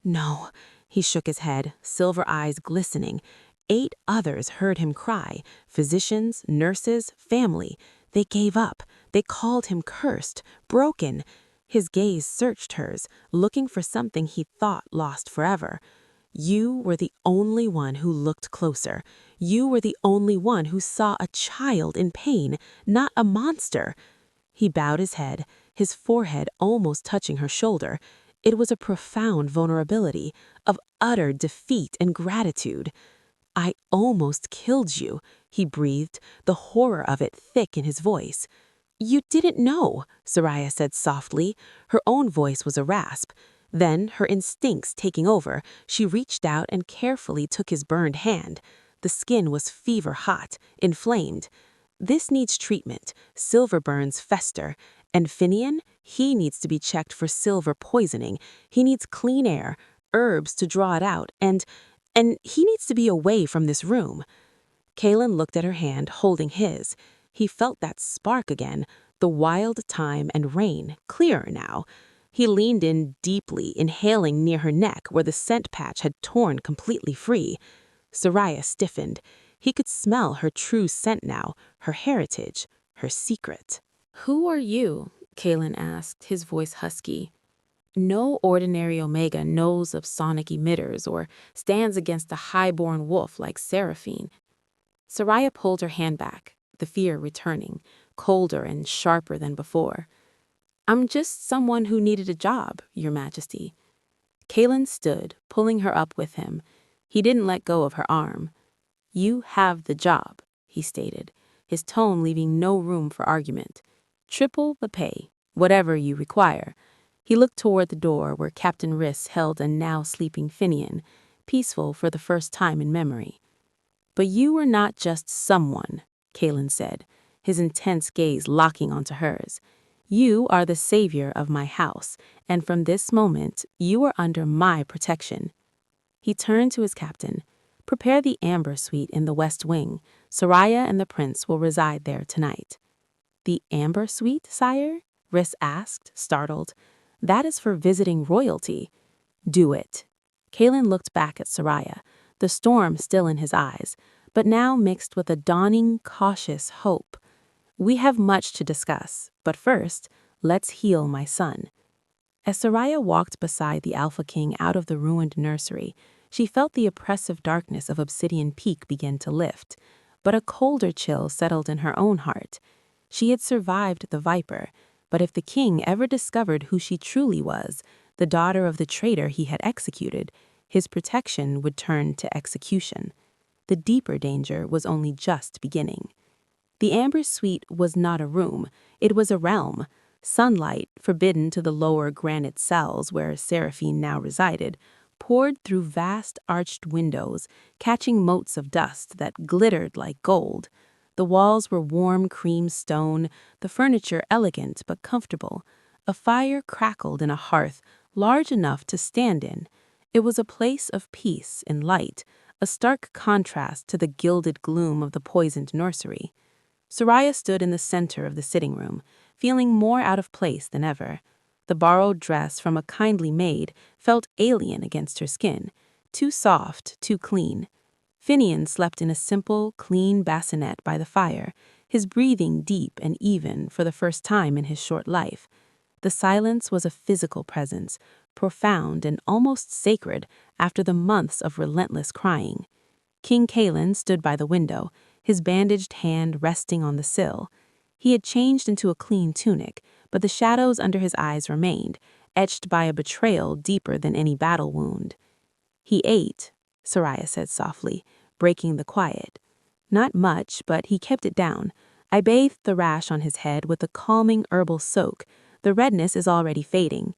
Speaker 1: "No." He shook his head, silver eyes glistening. 8 others heard him cry, physicians, nurses, family. They gave up. They called him cursed, broken. His gaze searched hers, looking for something he thought lost forever. "You were the only one who looked closer. You were the only one who saw a child in pain, not a monster." He bowed his head, his forehead almost touching her shoulder. It was a profound vulnerability, of utter defeat and gratitude. "I almost killed you," he breathed, the horror of it thick in his voice. "You didn't know," Soraya said softly. Her own voice was a rasp. Then, her instincts taking over, she reached out and carefully took his burned hand. The skin was fever-hot, inflamed. "This needs treatment. Silver burns fester. And Finian, he needs to be checked for silver poisoning. He needs clean air, herbs to draw it out, and he needs to be away from this room." Kalen looked at her hand, holding his. He felt that spark again, the wild thyme and rain, clearer now. He leaned in deeply, inhaling near her neck where the scent patch had torn completely free. Soraya stiffened. He could smell her true scent now, her heritage, her secret. "Who are you?" Kalen asked, his voice husky. No ordinary Omega knows of sonic emitters or stands against a high-born wolf like Seraphine. Soraya pulled her hand back, the fear returning, colder and sharper than before. "I'm just someone who needed a job, Your Majesty." Kalen stood, pulling her up with him. He didn't let go of her arm. "You have the job," he stated, his tone leaving no room for argument. "Triple the pay, whatever you require." He looked toward the door where Captain Riss held a now sleeping Finian, peaceful for the first time in memory. "But you are not just someone," Kalen said, his intense gaze locking onto hers. "You are the savior of my house, and from this moment, you are under my protection." He turned to his captain. "Prepare the Amber Suite in the West Wing. Soraya and the prince will reside there tonight." "The Amber Suite, sire?" Riss asked, startled. "That is for visiting royalty." "Do it." Kalen looked back at Soraya, the storm still in his eyes, but now mixed with a dawning, cautious hope. "We have much to discuss, but first, let's heal my son." As Soraya walked beside the Alpha King out of the ruined nursery, she felt the oppressive darkness of Obsidian Peak begin to lift, but a colder chill settled in her own heart. She had survived the Viper, but if the king ever discovered who she truly was, the daughter of the traitor he had executed, his protection would turn to execution. The deeper danger was only just beginning. The Amber Suite was not a room, it was a realm. Sunlight, forbidden to the lower granite cells where Seraphine now resided, poured through vast arched windows, catching motes of dust that glittered like gold. The walls were warm cream stone, the furniture elegant but comfortable. A fire crackled in a hearth large enough to stand in. It was a place of peace and light, a stark contrast to the gilded gloom of the poisoned nursery. Soraya stood in the center of the sitting room, feeling more out of place than ever. The borrowed dress from a kindly maid felt alien against her skin, too soft, too clean. Finian slept in a simple, clean bassinet by the fire, his breathing deep and even for the first time in his short life. The silence was a physical presence, profound and almost sacred after the months of relentless crying. King Kalen stood by the window, his bandaged hand resting on the sill. He had changed into a clean tunic, but the shadows under his eyes remained, etched by a betrayal deeper than any battle wound. "He ate," Soraya said softly, breaking the quiet. "Not much, but he kept it down. I bathed the rash on his head with a calming herbal soak. The redness is already fading."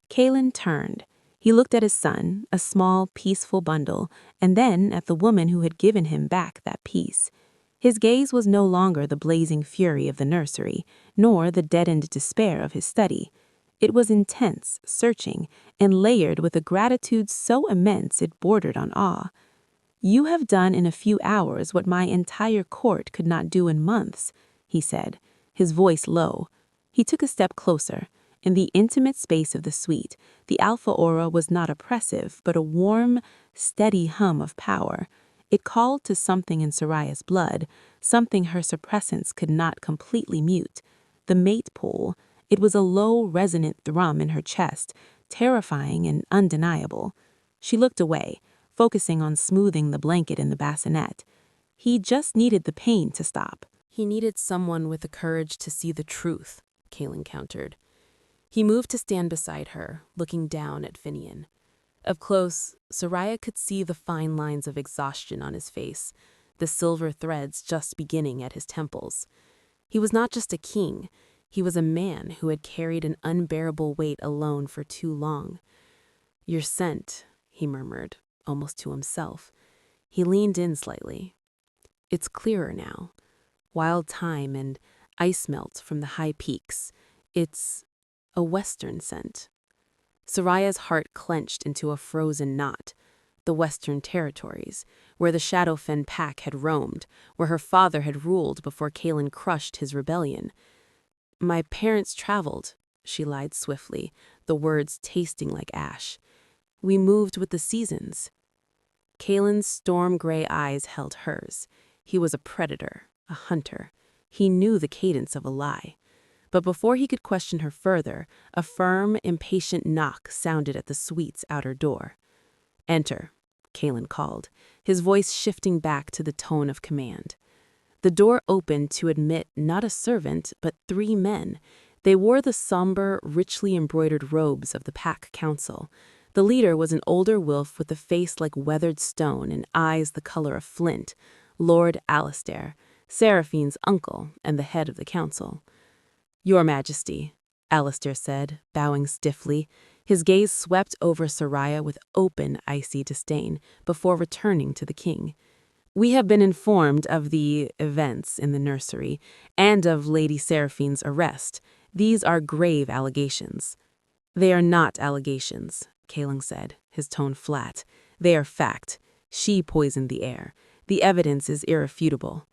Speaker 1: Kalen turned. He looked at his son, a small, peaceful bundle, and then at the woman who had given him back that peace. His gaze was no longer the blazing fury of the nursery, nor the deadened despair of his study. It was intense, searching, and layered with a gratitude so immense it bordered on awe. "You have done in a few hours what my entire court could not do in months," he said, his voice low. He took a step closer. In the intimate space of the suite, the alpha aura was not oppressive, but a warm, steady hum of power. It called to something in Soraya's blood, something her suppressants could not completely mute. The mate pull. It was a low, resonant thrum in her chest, terrifying and undeniable. She looked away, focusing on smoothing the blanket in the bassinet. He just needed the pain to stop. "He needed someone with the courage to see the truth," Kalen countered. He moved to stand beside her, looking down at Finian. Up close, Soraya could see the fine lines of exhaustion on his face, the silver threads just beginning at his temples. He was not just a king, he was a man who had carried an unbearable weight alone for too long. "Your scent," he murmured, almost to himself. He leaned in slightly. "It's clearer now. Wild thyme and ice melt from the high peaks. It's a western scent." Soraya's heart clenched into a frozen knot. the Western Territories, where the Shadowfen pack had roamed, where her father had ruled before Kaelin crushed his rebellion. "My parents traveled," she lied swiftly, the words tasting like ash. "We moved with the seasons." Kaelin's storm-gray eyes held hers. He was a predator, a hunter. He knew the cadence of a lie. But before he could question her further, a firm, impatient knock sounded at the suite's outer door. "Enter," Kaelin called, his voice shifting back to the tone of command. The door opened to admit not a servant, but 3 men. They wore the somber, richly embroidered robes of the Pack Council. The leader was an older wolf with a face like weathered stone and eyes the color of flint, Lord Alistair, Seraphine's uncle and the head of the council. "Your Majesty," Alistair said, bowing stiffly. His gaze swept over Soraya with open, icy disdain before returning to the king. "We have been informed of the events in the nursery and of Lady Seraphine's arrest. These are grave allegations." "They are not allegations," Kaelin said, his tone flat. "They are fact. She poisoned the air. The evidence is irrefutable."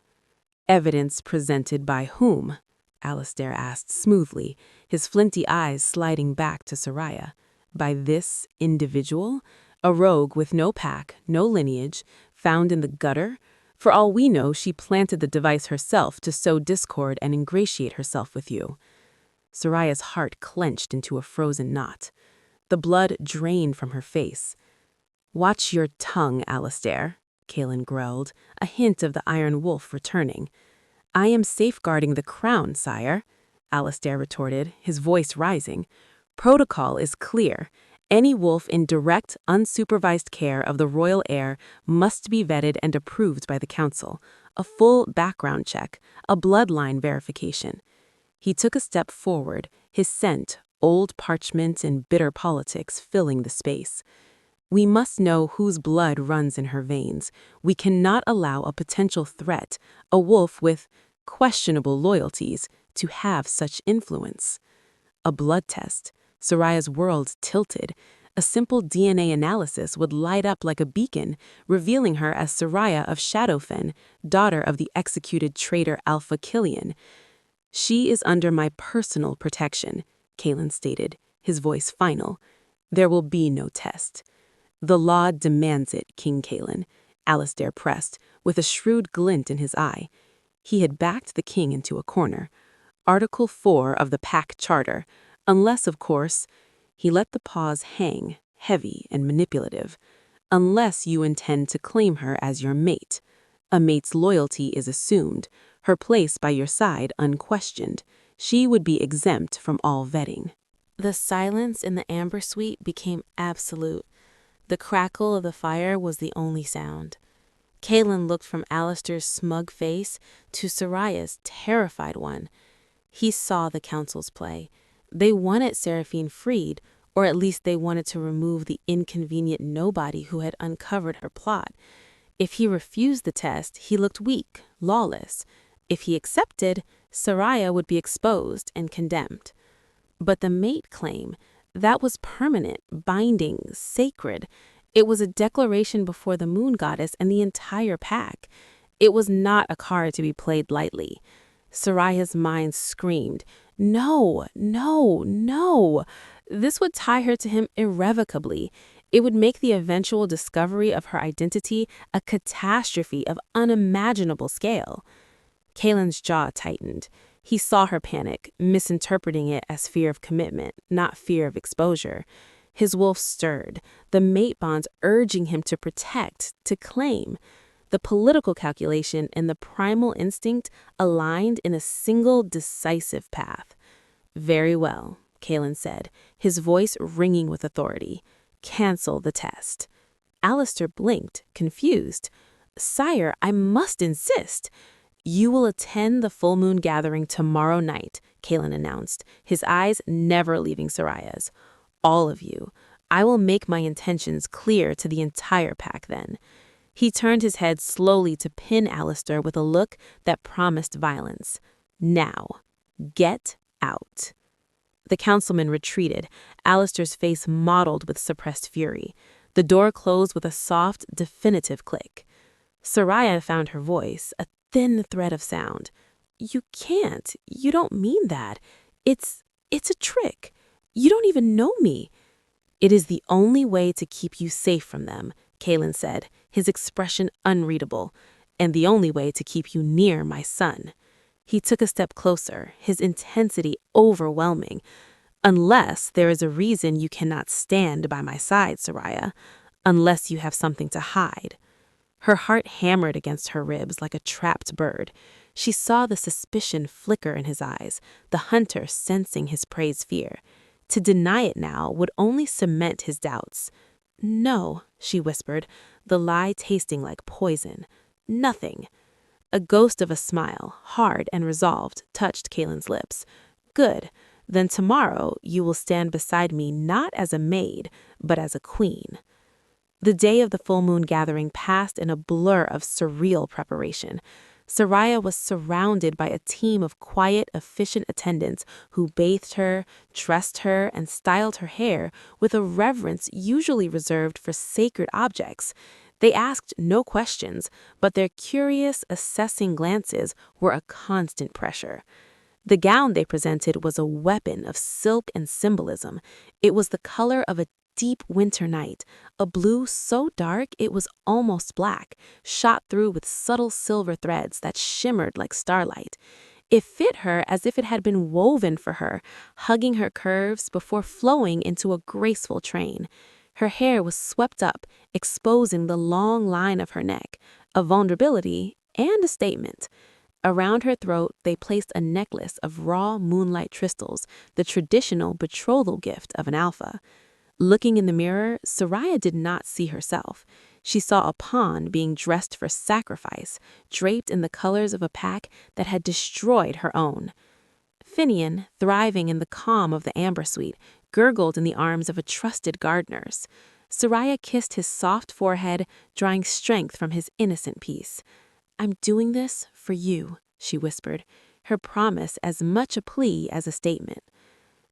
Speaker 1: "Evidence presented by whom?" Alistair asked smoothly, his flinty eyes sliding back to Soraya. "By this individual? A rogue with no pack, no lineage, found in the gutter? For all we know, she planted the device herself to sow discord and ingratiate herself with you." Soraya's heart clenched into a frozen knot. The blood drained from her face. "Watch your tongue, Alistair," Kaelin growled, a hint of the Iron Wolf returning. "I am safeguarding the crown, sire," Alistair retorted, his voice rising. "Protocol is clear. Any wolf in direct, unsupervised care of the royal heir must be vetted and approved by the council. A full background check, a bloodline verification." He took a step forward, his scent, old parchment and bitter politics filling the space. "We must know whose blood runs in her veins. We cannot allow a potential threat, a wolf with questionable loyalties, to have such influence." A blood test. Soraya's world tilted. A simple DNA analysis would light up like a beacon, revealing her as Soraya of Shadowfen, daughter of the executed traitor Alpha Killian. "She is under my personal protection," Kaelin stated, his voice final. "There will be no test." "The law demands it, King Kaelin," Alistair pressed, with a shrewd glint in his eye. He had backed the king into a corner. "Article 4 of the Pack Charter. Unless, of course," he let the pause hang, heavy and manipulative, "unless you intend to claim her as your mate. A mate's loyalty is assumed, her place by your side unquestioned. She would be exempt from all vetting." The silence in the amber suite became absolute. The crackle of the fire was the only sound. Kaelin looked from Alistair's smug face to Soraya's terrified one. He saw the council's play. They wanted Seraphine freed, or at least they wanted to remove the inconvenient nobody who had uncovered her plot. If he refused the test, he looked weak, lawless. If he accepted, Soraya would be exposed and condemned. But the mate claim, that was permanent, binding, sacred. It was a declaration before the moon goddess and the entire pack. It was not a card to be played lightly. Soraya's mind screamed, "No, no, no." This would tie her to him irrevocably. It would make the eventual discovery of her identity a catastrophe of unimaginable scale. Kaelin's jaw tightened. He saw her panic, misinterpreting it as fear of commitment, not fear of exposure. His wolf stirred, the mate bonds urging him to protect, to claim. The political calculation and the primal instinct aligned in a single decisive path. "Very well," Kaelin said, his voice ringing with authority. "Cancel the test." Alistair blinked, confused. "Sire, I must insist." "You will attend the full moon gathering tomorrow night," Kaelin announced, his eyes never leaving Soraya's. "All of you. I will make my intentions clear to the entire pack then." He turned his head slowly to pin Alistair with a look that promised violence. "Now, get out." The councilman retreated, Alistair's face mottled with suppressed fury. The door closed with a soft, definitive click. Soraya found her voice, a thin thread of sound. You can't. You don't mean that. It's a trick. You don't even know me. It is the only way to keep you safe from them, Kalen said, his expression unreadable, and the only way to keep you near my son. He took a step closer, his intensity overwhelming. Unless there is a reason you cannot stand by my side, Soraya. Unless you have something to hide. Her heart hammered against her ribs like a trapped bird. She saw the suspicion flicker in his eyes, the hunter sensing his prey's fear. To deny it now would only cement his doubts. No, she whispered, the lie tasting like poison. Nothing. A ghost of a smile, hard and resolved, touched Kalen's lips. Good. Then tomorrow you will stand beside me not as a maid, but as a queen. The day of the full moon gathering passed in a blur of surreal preparation. Soraya was surrounded by a team of quiet, efficient attendants who bathed her, dressed her, and styled her hair with a reverence usually reserved for sacred objects. They asked no questions, but their curious, assessing glances were a constant pressure. The gown they presented was a weapon of silk and symbolism. It was the color of a deep winter night, a blue so dark it was almost black, shot through with subtle silver threads that shimmered like starlight. It fit her as if it had been woven for her, hugging her curves before flowing into a graceful train. Her hair was swept up, exposing the long line of her neck, a vulnerability and a statement. Around her throat, they placed a necklace of raw moonlight crystals, the traditional betrothal gift of an alpha. Looking in the mirror, Soraya did not see herself. She saw a pawn being dressed for sacrifice, draped in the colors of a pack that had destroyed her own. Finian, thriving in the calm of the amber suite, gurgled in the arms of a trusted guard nurse. Soraya kissed his soft forehead, drawing strength from his innocent peace. I'm doing this for you, she whispered, her promise as much a plea as a statement.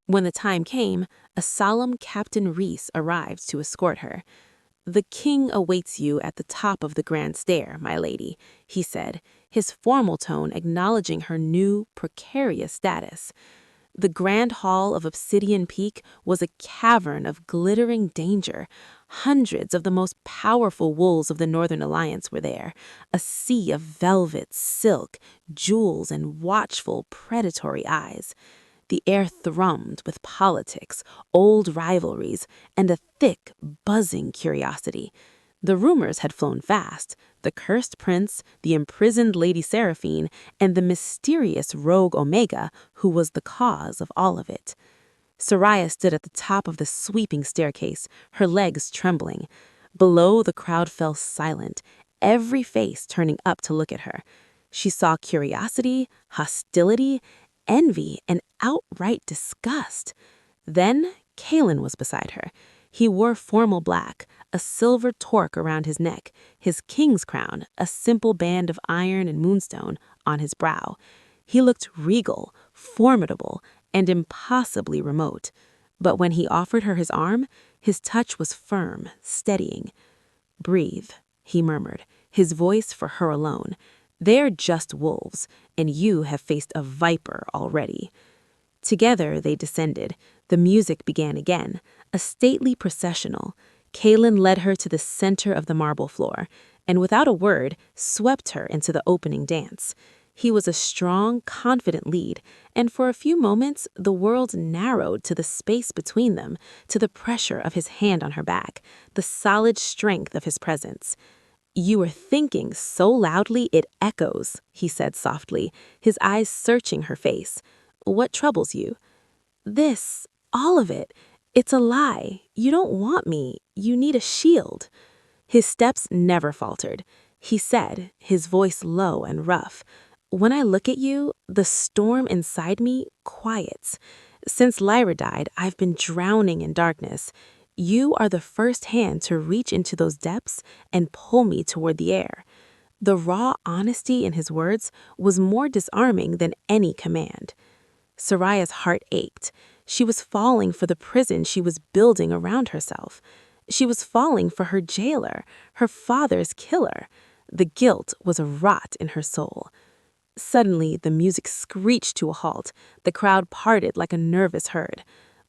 Speaker 1: When the time came, a solemn Captain Reese arrived to escort her. The king awaits you at the top of the grand stair, my lady, he said, his formal tone acknowledging her new, precarious status. The grand hall of Obsidian Peak was a cavern of glittering danger. Hundreds of the most powerful wolves of the Northern Alliance were there, a sea of velvet, silk, jewels, and watchful, predatory eyes. The air thrummed with politics, old rivalries, and a thick, buzzing curiosity. The rumors had flown fast. The cursed prince, the imprisoned Lady Seraphine, and the mysterious rogue Omega, who was the cause of all of it. Soraya stood at the top of the sweeping staircase, her legs trembling. Below, the crowd fell silent, every face turning up to look at her. She saw curiosity, hostility, envy, and outright disgust. Then Kalen was beside her. He wore formal black, a silver torque around his neck, his king's crown, a simple band of iron and moonstone, on his brow. He looked regal, formidable, and impossibly remote. But when he offered her his arm, his touch was firm, steadying. Breathe, he murmured, his voice for her alone. They're just wolves, and you have faced a viper already. Together they descended. The music began again, a stately processional. Kalen led her to the center of the marble floor, and without a word, swept her into the opening dance. He was a strong, confident lead, and for a few moments the world narrowed to the space between them, to the pressure of his hand on her back, the solid strength of his presence. You are thinking so loudly it echoes, he said softly, his eyes searching her face. What troubles you? This, all of it. It's a lie. You don't want me. You need a shield. His steps never faltered. He said, his voice low and rough, when I look at you, the storm inside me quiets. Since Lyra died, I've been drowning in darkness. You are the first hand to reach into those depths and pull me toward the air. The raw honesty in his words was more disarming than any command. Soraya's heart ached. She was falling for the prison she was building around herself. She was falling for her jailer, her father's killer. The guilt was a rot in her soul. Suddenly, the music screeched to a halt. The crowd parted like a nervous herd.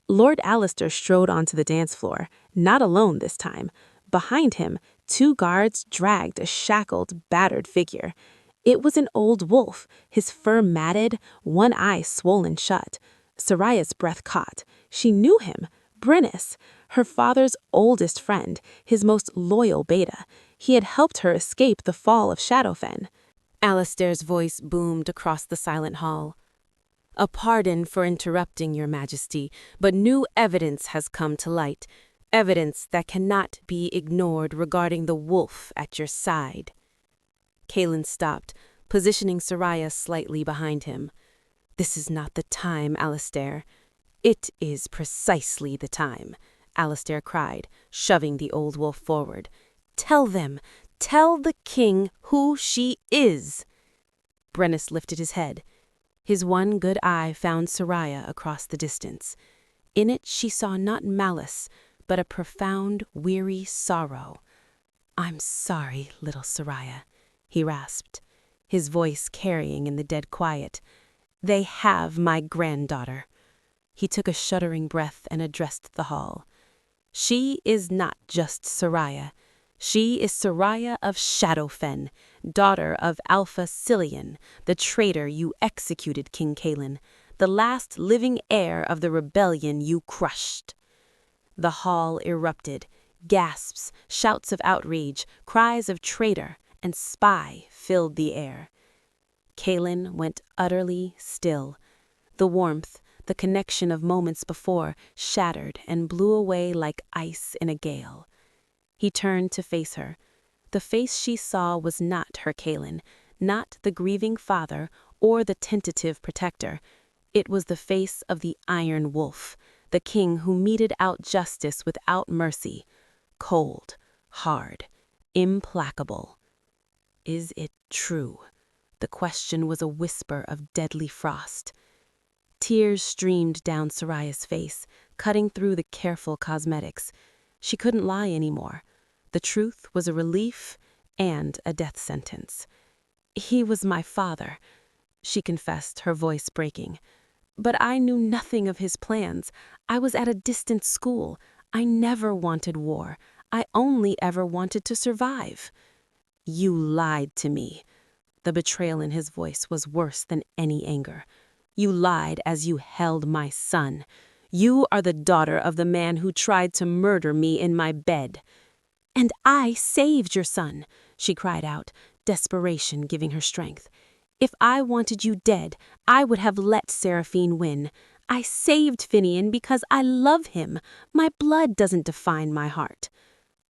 Speaker 1: Lord Alistair strode onto the dance floor, not alone this time. Behind him, 2 guards dragged a shackled, battered figure. It was an old wolf, his fur matted, one eye swollen shut. Soraya's breath caught. She knew him. Brynnis, her father's oldest friend, his most loyal beta. He had helped her escape the fall of Shadowfen. Alistair's voice boomed across the silent hall. "A pardon for interrupting, Your Majesty, but new evidence has come to light. Evidence that cannot be ignored regarding the wolf at your side." Kaelin stopped, positioning Soraya slightly behind him. "This is not the time, Alistair." "It is precisely the time," Alistair cried, shoving the old wolf forward. "Tell them, tell the king who she is." Brynnis lifted his head. His one good eye found Soraya across the distance. In it she saw not malice, but a profound, weary sorrow. "I'm sorry, little Soraya," he rasped, his voice carrying in the dead quiet. "They have my granddaughter." He took a shuddering breath and addressed the hall. "She is not just Soraya. She is Soraya of Shadowfen, daughter of Alpha Cillian, the traitor you executed, King Kaelin, the last living heir of the rebellion you crushed." The hall erupted. Gasps, shouts of outrage, cries of traitor and spy filled the air. Kaelin went utterly still. The warmth, the connection of moments before, shattered and blew away like ice in a gale. He turned to face her. The face she saw was not her Kaelin, not the grieving father or the tentative protector. It was the face of the Iron Wolf, the king who meted out justice without mercy. Cold, hard, implacable. Is it true? The question was a whisper of deadly frost. Tears streamed down Soraya's face, cutting through the careful cosmetics. She couldn't lie anymore. The truth was a relief and a death sentence. "He was my father," she confessed, her voice breaking. "But I knew nothing of his plans. I was at a distant school. I never wanted war. I only ever wanted to survive." "You lied to me." The betrayal in his voice was worse than any anger. "You lied as you held my son. You are the daughter of the man who tried to murder me in my bed." "And I saved your son," she cried out, desperation giving her strength. "If I wanted you dead, I would have let Seraphine win. I saved Finian because I love him. My blood doesn't define my heart."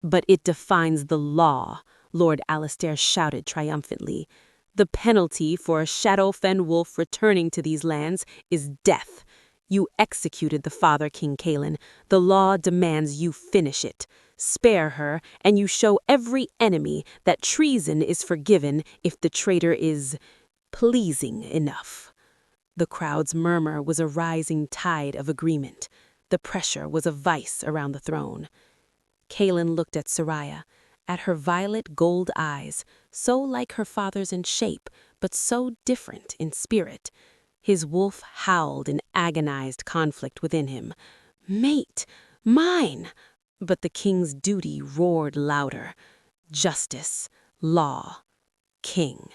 Speaker 1: "But it defines the law," Lord Alistair shouted triumphantly. "The penalty for a Shadowfen wolf returning to these lands is death. You executed the father, King Kaelin. The law demands you finish it. Spare her, and you show every enemy that treason is forgiven if the traitor is pleasing enough." The crowd's murmur was a rising tide of agreement. The pressure was a vice around the throne. Kaelin looked at Soraya, at her violet gold eyes, so like her father's in shape, but so different in spirit. His wolf howled in agonized conflict within him. "Mate! Mine!" But the king's duty roared louder. Justice, law, king.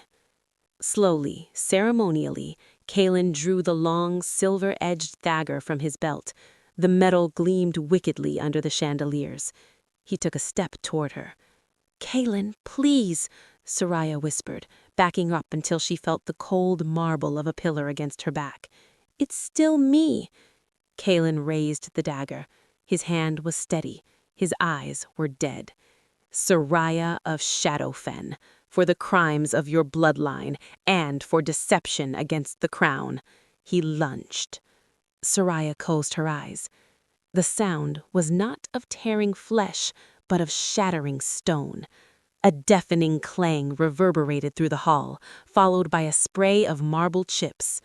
Speaker 1: Slowly, ceremonially, Kaelin drew the long, silver-edged dagger from his belt. The metal gleamed wickedly under the chandeliers. He took a step toward her. "Kaelin, please," Soraya whispered, backing up until she felt the cold marble of a pillar against her back. "It's still me." Kaelin raised the dagger. His hand was steady. His eyes were dead. "Soraya of Shadowfen, for the crimes of your bloodline and for deception against the crown." He lunged. Soraya closed her eyes. The sound was not of tearing flesh, but of shattering stone. A deafening clang reverberated through the hall, followed by a spray of marble chips.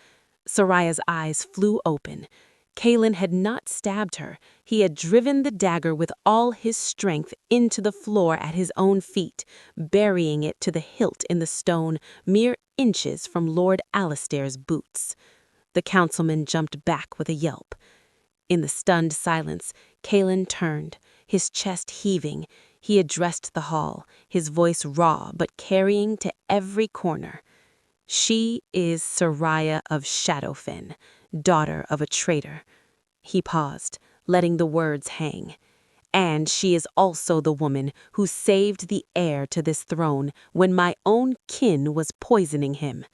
Speaker 1: Soraya's eyes flew open. Kaelin had not stabbed her. He had driven the dagger with all his strength into the floor at his own feet, burying it to the hilt in the stone, mere inches from Lord Alistair's boots. The councilman jumped back with a yelp. In the stunned silence, Kaelin turned, his chest heaving. He addressed the hall, his voice raw but carrying to every corner. "She is Soraya of Shadowfen, daughter of a traitor." He paused, letting the words hang. "And she is also the woman who saved the heir to this throne when my own kin was poisoning him.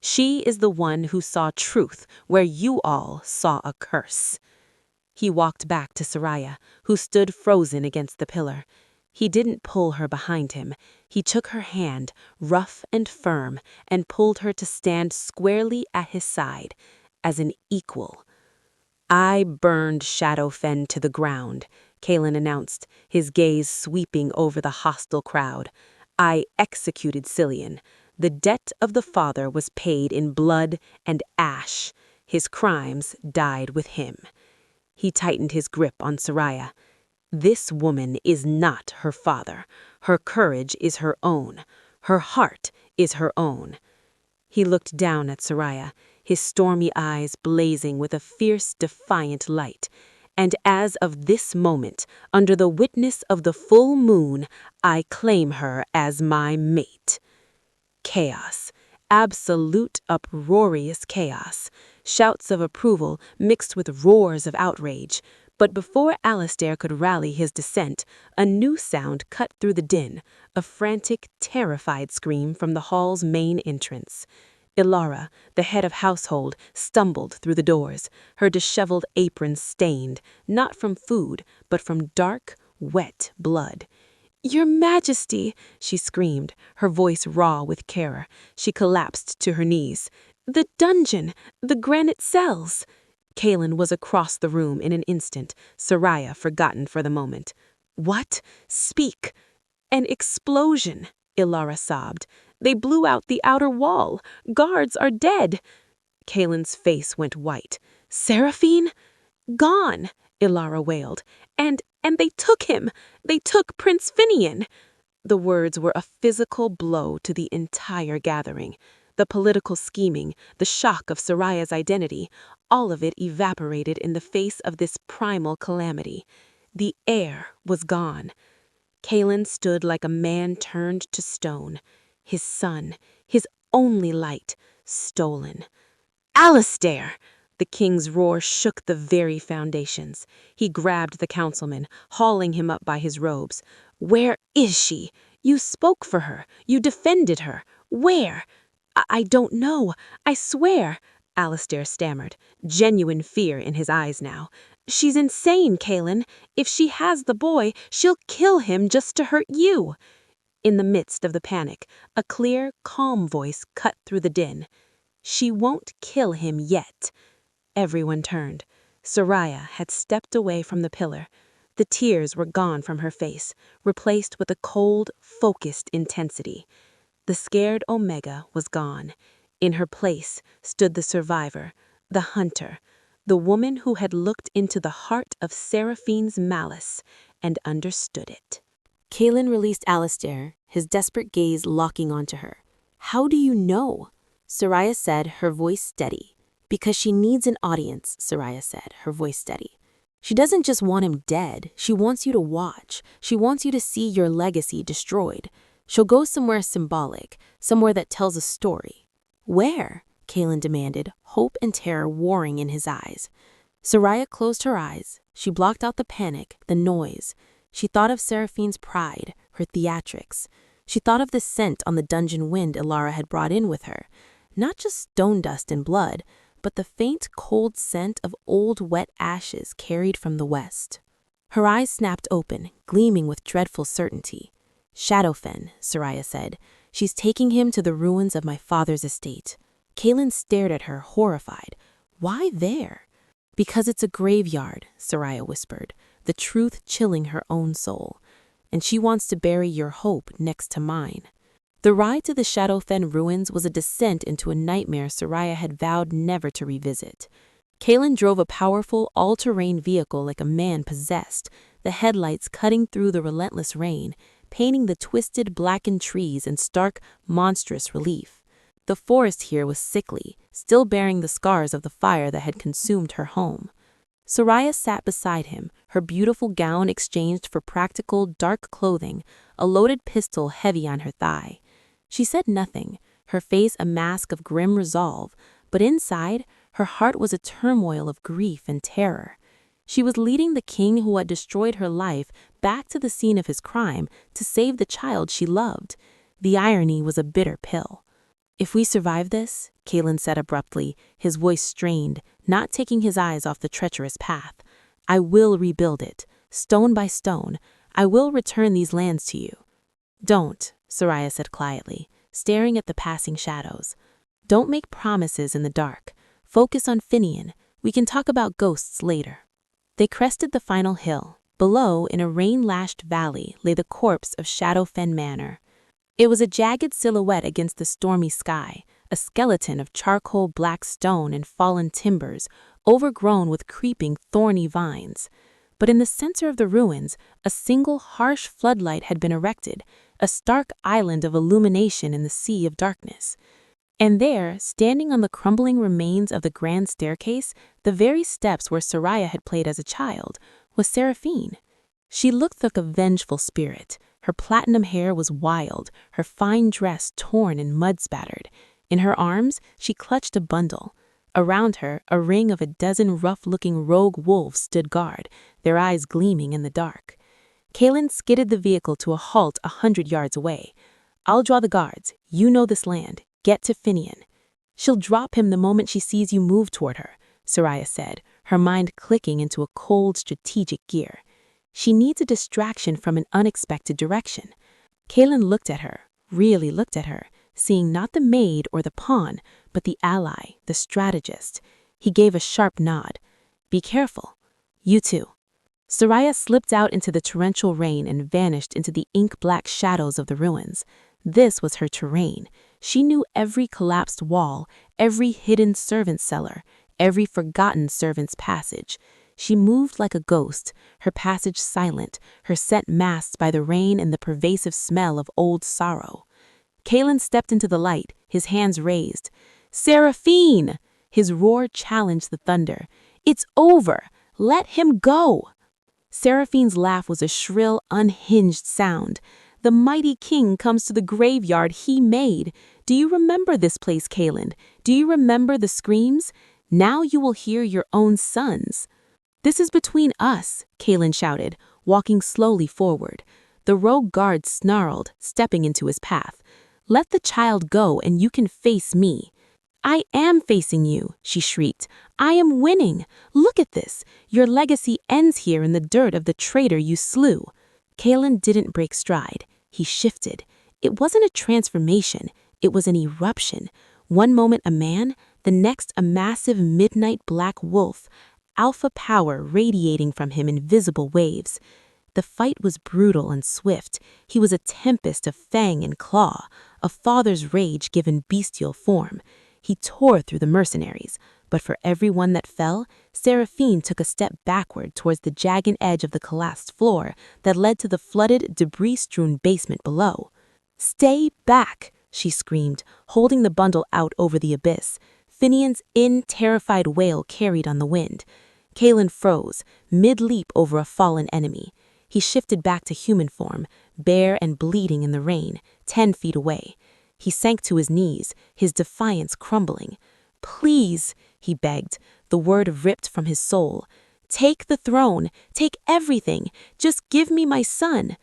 Speaker 1: She is the one who saw truth where you all saw a curse." He walked back to Soraya, who stood frozen against the pillar. He didn't pull her behind him. He took her hand, rough and firm, and pulled her to stand squarely at his side, as an equal. "I burned Shadowfen to the ground," Kaelin announced, his gaze sweeping over the hostile crowd. "I executed Cillian. The debt of the father was paid in blood and ash. His crimes died with him." He tightened his grip on Soraya. "This woman is not her father. Her courage is her own. Her heart is her own." He looked down at Soraya, his stormy eyes blazing with a fierce, defiant light. "And as of this moment, under the witness of the full moon, I claim her as my mate." Chaos. Absolute uproarious chaos. Shouts of approval mixed with roars of outrage. But before Alistair could rally his dissent, a new sound cut through the din, a frantic, terrified scream from the hall's main entrance. Ilara, the head of household, stumbled through the doors, her disheveled apron stained, not from food, but from dark, wet blood. "Your Majesty!" she screamed, her voice raw with terror. She collapsed to her knees. "The dungeon! The granite cells!" Kaelin was across the room in an instant, Soraya forgotten for the moment. "What? Speak!" "An explosion," Ilara sobbed. "They blew out the outer wall. Guards are dead." Kaelin's face went white. "Seraphine?" "Gone," Ilara wailed. And they took him. They took Prince Finian." The words were a physical blow to the entire gathering. The political scheming, the shock of Soraya's identity, all of it evaporated in the face of this primal calamity. The heir was gone. Kaelin stood like a man turned to stone. His son, his only light, stolen. "Alistair!" The king's roar shook the very foundations. He grabbed the councilman, hauling him up by his robes. "Where is she? You spoke for her. You defended her. Where?" I don't know. I swear," Alistair stammered, genuine fear in his eyes now. "She's insane, Kaelin. If she has the boy, she'll kill him just to hurt you." In the midst of the panic, a clear, calm voice cut through the din. "She won't kill him yet." Everyone turned. Soraya had stepped away from the pillar. The tears were gone from her face, replaced with a cold, focused intensity. The scared Omega was gone. In her place stood the survivor, the hunter, the woman who had looked into the heart of Seraphine's malice and understood it. Kaelin released Alistair, his desperate gaze locking onto her. "How do you know?" Soraya said, her voice steady. "Because she needs an audience," Soraya said, her voice steady. "She doesn't just want him dead. She wants you to watch. She wants you to see your legacy destroyed. She'll go somewhere symbolic, somewhere that tells a story." "Where?" Kaelin demanded, hope and terror warring in his eyes. Soraya closed her eyes. She blocked out the panic, the noise. She thought of Seraphine's pride, her theatrics. She thought of the scent on the dungeon wind Ilara had brought in with her. Not just stone dust and blood, but the faint, cold scent of old wet ashes carried from the west. Her eyes snapped open, gleaming with dreadful certainty. "Shadowfen," Soraya said. "She's taking him to the ruins of my father's estate." Kaelin stared at her, horrified. "Why there?" "Because it's a graveyard," Soraya whispered, the truth chilling her own soul. "And she wants to bury your hope next to mine." The ride to the Shadowfen ruins was a descent into a nightmare Soraya had vowed never to revisit. Kalen drove a powerful, all-terrain vehicle like a man possessed, the headlights cutting through the relentless rain, painting the twisted, blackened trees in stark, monstrous relief. The forest here was sickly, still bearing the scars of the fire that had consumed her home. Soraya sat beside him, her beautiful gown exchanged for practical, dark clothing, a loaded pistol heavy on her thigh. She said nothing, her face a mask of grim resolve, but inside, her heart was a turmoil of grief and terror. She was leading the king who had destroyed her life back to the scene of his crime to save the child she loved. The irony was a bitter pill. "If we survive this," Kalen said abruptly, his voice strained, not taking his eyes off the treacherous path, "I will rebuild it, stone by stone. I will return these lands to you." "Don't," Soraya said quietly, staring at the passing shadows. "Don't make promises in the dark. Focus on Finian. We can talk about ghosts later." They crested the final hill. Below, in a rain-lashed valley, lay the corpse of Shadowfen Manor. It was a jagged silhouette against the stormy sky, a skeleton of charcoal black stone and fallen timbers, overgrown with creeping, thorny vines. But in the center of the ruins, a single harsh floodlight had been erected, a stark island of illumination in the sea of darkness. And there, standing on the crumbling remains of the grand staircase, the very steps where Soraya had played as a child, was Seraphine. She looked like a vengeful spirit. Her platinum hair was wild, her fine dress torn and mud-spattered. In her arms, she clutched a bundle. Around her, a ring of a dozen rough-looking rogue wolves stood guard, their eyes gleaming in the dark. Kalen skidded the vehicle to a halt 100 yards away. "I'll draw the guards. You know this land. Get to Finian." "She'll drop him the moment she sees you move toward her," Soraya said, her mind clicking into a cold, strategic gear. She needs a distraction from an unexpected direction. Kalen looked at her, really looked at her, seeing not the maid or the pawn, but the ally, the strategist. He gave a sharp nod. "Be careful. You too." Soraya slipped out into the torrential rain and vanished into the ink-black shadows of the ruins. This was her terrain. She knew every collapsed wall, every hidden servant cellar, every forgotten servant's passage. She moved like a ghost, her passage silent, her scent masked by the rain and the pervasive smell of old sorrow. Kalen stepped into the light, his hands raised. "Seraphine!" His roar challenged the thunder. "It's over! Let him go!" Seraphine's laugh was a shrill, unhinged sound. "The mighty king comes to the graveyard he made. Do you remember this place, Kalen? Do you remember the screams? Now you will hear your own sons." "This is between us," Kalen shouted, walking slowly forward. The rogue guard snarled, stepping into his path. "Let the child go and you can face me." "I am facing you," she shrieked. "I am winning. Look at this. Your legacy ends here in the dirt of the traitor you slew." Kalen didn't break stride. He shifted. It wasn't a transformation. It was an eruption. One moment a man, the next a massive midnight black wolf, alpha power radiating from him in visible waves. The fight was brutal and swift. He was a tempest of fang and claw, a father's rage given bestial form. He tore through the mercenaries, but for every one that fell, Seraphine took a step backward towards the jagged edge of the collapsed floor that led to the flooded, debris-strewn basement below. "Stay back!" she screamed, holding the bundle out over the abyss. Finian's terrified wail carried on the wind. Kalen froze, mid-leap over a fallen enemy. He shifted back to human form, bare and bleeding in the rain, 10 feet away. He sank to his knees, his defiance crumbling. "Please," he begged, the word ripped from his soul. "Take the throne, take everything, just give me my son."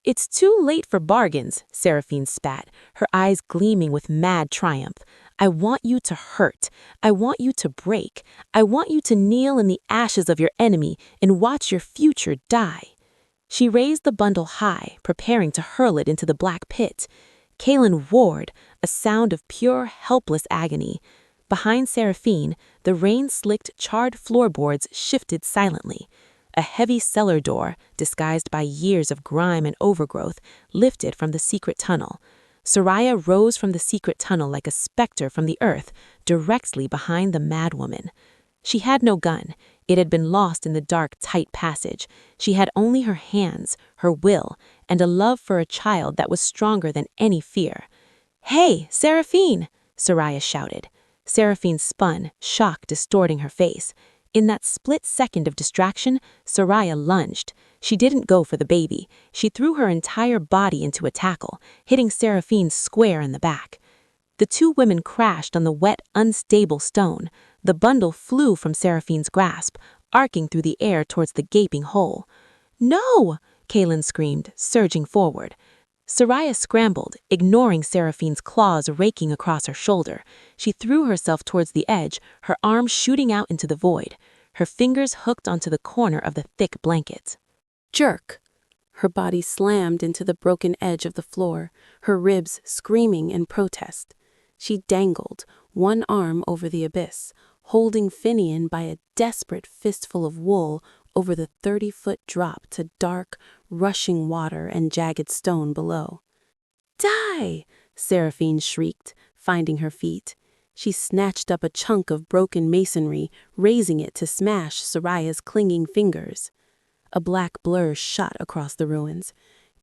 Speaker 1: "It's too late for bargains," Seraphine spat, her eyes gleaming with mad triumph. "I want you to hurt. I want you to break. I want you to kneel in the ashes of your enemy and watch your future die." She raised the bundle high, preparing to hurl it into the black pit. Kalen roared, a sound of pure, helpless agony. Behind Seraphine, the rain-slicked, charred floorboards shifted silently. A heavy cellar door, disguised by years of grime and overgrowth, lifted from the secret tunnel. Soraya rose from the secret tunnel like a specter from the earth, directly behind the madwoman. She had no gun. It had been lost in the dark, tight passage. She had only her hands, her will, and a love for a child that was stronger than any fear. "Hey, Seraphine!" Soraya shouted. Seraphine spun, shock distorting her face. In that split second of distraction, Soraya lunged. She didn't go for the baby. She threw her entire body into a tackle, hitting Seraphine square in the back. The two women crashed on the wet, unstable stone. The bundle flew from Seraphine's grasp, arcing through the air towards the gaping hole. "No!" Kaylin screamed, surging forward. Soraya scrambled, ignoring Seraphine's claws raking across her shoulder. She threw herself towards the edge, her arms shooting out into the void. Her fingers hooked onto the corner of the thick blanket. Jerk! Her body slammed into the broken edge of the floor, her ribs screaming in protest. She dangled, one arm over the abyss, holding Finian by a desperate fistful of wool over the 30-foot drop to dark, rushing water and jagged stone below. "Die!" Seraphine shrieked, finding her feet. She snatched up a chunk of broken masonry, raising it to smash Soraya's clinging fingers. A black blur shot across the ruins.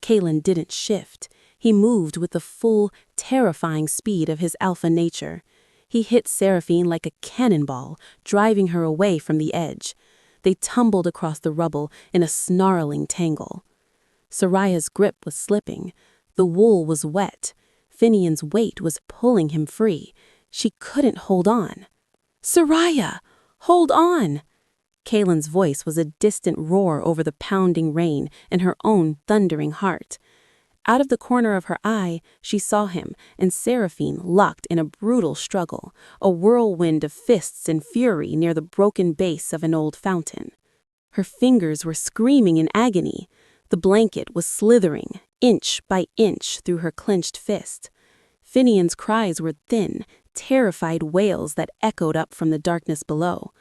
Speaker 1: Kaylin didn't shift. He moved with the full, terrifying speed of his alpha nature. He hit Seraphine like a cannonball, driving her away from the edge. They tumbled across the rubble in a snarling tangle. Soraya's grip was slipping. The wool was wet. Finian's weight was pulling him free. She couldn't hold on. "Soraya! Hold on!" Kaylin's voice was a distant roar over the pounding rain and her own thundering heart. Out of the corner of her eye, she saw him and Seraphine locked in a brutal struggle, a whirlwind of fists and fury near the broken base of an old fountain. Her fingers were screaming in agony. The blanket was slithering, inch by inch, through her clenched fist. Finian's cries were thin, terrified wails that echoed up from the darkness below.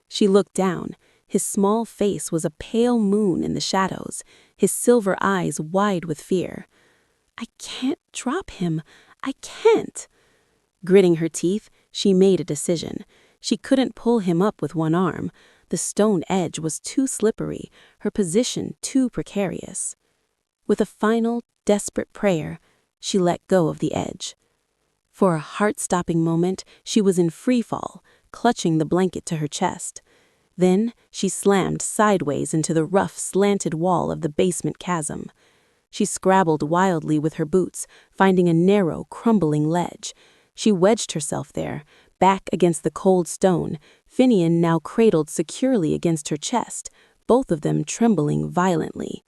Speaker 1: She looked down. His small face was a pale moon in the shadows, his silver eyes wide with fear. "I can't drop him. I can't." Gritting her teeth, she made a decision. She couldn't pull him up with one arm. The stone edge was too slippery, her position too precarious. With a final, desperate prayer, she let go of the edge. For a heart-stopping moment, she was in free fall, clutching the blanket to her chest. Then she slammed sideways into the rough, slanted wall of the basement chasm. She scrabbled wildly with her boots, finding a narrow, crumbling ledge. She wedged herself there, back against the cold stone, Finian now cradled securely against her chest, both of them trembling violently.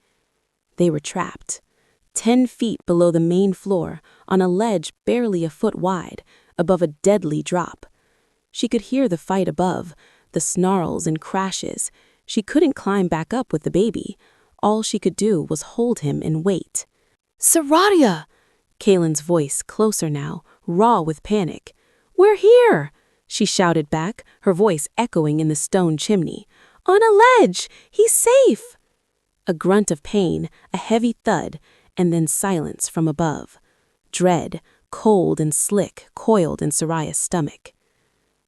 Speaker 1: They were trapped. 10 feet below the main floor, on a ledge barely a foot wide, above a deadly drop. She could hear the fight above, the snarls and crashes. She couldn't climb back up with the baby. All she could do was hold him and wait. "Soraya!" Kaylin's voice closer now, raw with panic. "We're here!" she shouted back, her voice echoing in the stone chimney. "On a ledge! He's safe!" A grunt of pain, a heavy thud, and then silence from above. Dread, cold and slick, coiled in Soraya's stomach.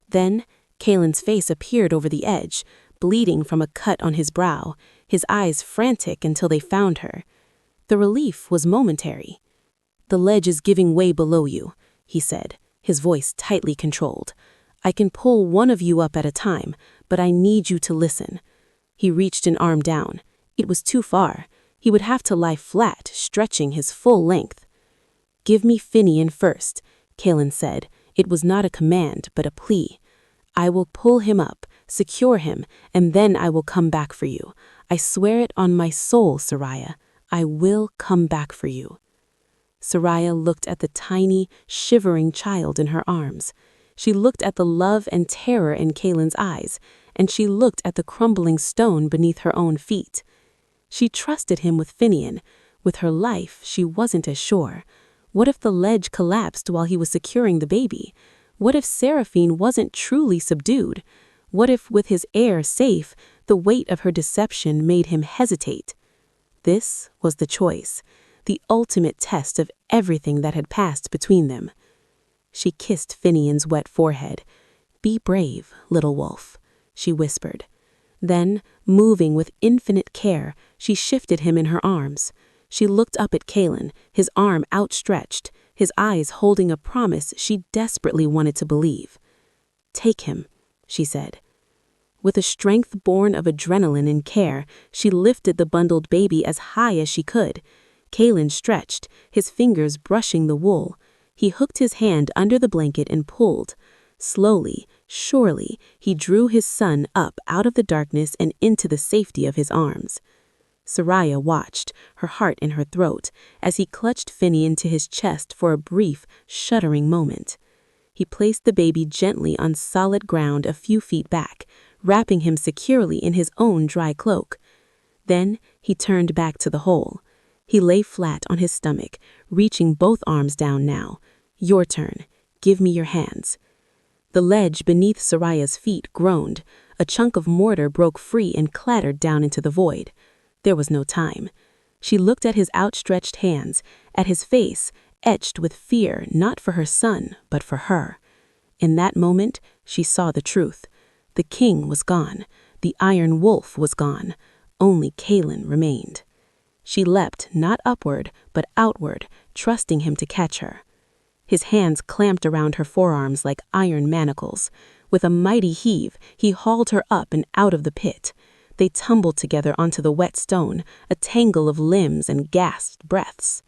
Speaker 1: Then Kaylin's face appeared over the edge, bleeding from a cut on his brow, his eyes frantic until they found her. The relief was momentary. "The ledge is giving way below you," he said, his voice tightly controlled. "I can pull one of you up at a time, but I need you to listen." He reached an arm down. It was too far. He would have to lie flat, stretching his full length. "Give me Finian first," Kaylin said. It was not a command, but a plea. "I will pull him up, secure him, and then I will come back for you. I swear it on my soul, Soraya. I will come back for you." Soraya looked at the tiny, shivering child in her arms. She looked at the love and terror in Kaylin's eyes, and she looked at the crumbling stone beneath her own feet. She trusted him with Finian. With her life, she wasn't as sure. What if the ledge collapsed while he was securing the baby? What if Seraphine wasn't truly subdued? What if, with his heir safe, the weight of her deception made him hesitate? This was the choice, the ultimate test of everything that had passed between them. She kissed Finian's wet forehead. "Be brave, little wolf." she whispered. Then, moving with infinite care, she shifted him in her arms. She looked up at Kalen, his arm outstretched, his eyes holding a promise she desperately wanted to believe. "Take him," she said. With a strength born of adrenaline and care, she lifted the bundled baby as high as she could. Kalen stretched, his fingers brushing the wool. He hooked his hand under the blanket and pulled. Slowly, surely, he drew his son up out of the darkness and into the safety of his arms. Soraya watched, her heart in her throat, as he clutched Finian to his chest for a brief, shuddering moment. He placed the baby gently on solid ground a few feet back, wrapping him securely in his own dry cloak. Then he turned back to the hole. He lay flat on his stomach, reaching both arms down now. "Your turn. Give me your hands." The ledge beneath Soraya's feet groaned. A chunk of mortar broke free and clattered down into the void. There was no time. She looked at his outstretched hands, at his face, etched with fear not for her son, but for her. In that moment, she saw the truth. The king was gone. The iron wolf was gone. Only Kalen remained. She leapt not upward, but outward, trusting him to catch her. His hands clamped around her forearms like iron manacles. With a mighty heave, he hauled her up and out of the pit. They tumbled together onto the wet stone, a tangle of limbs and gasped breaths.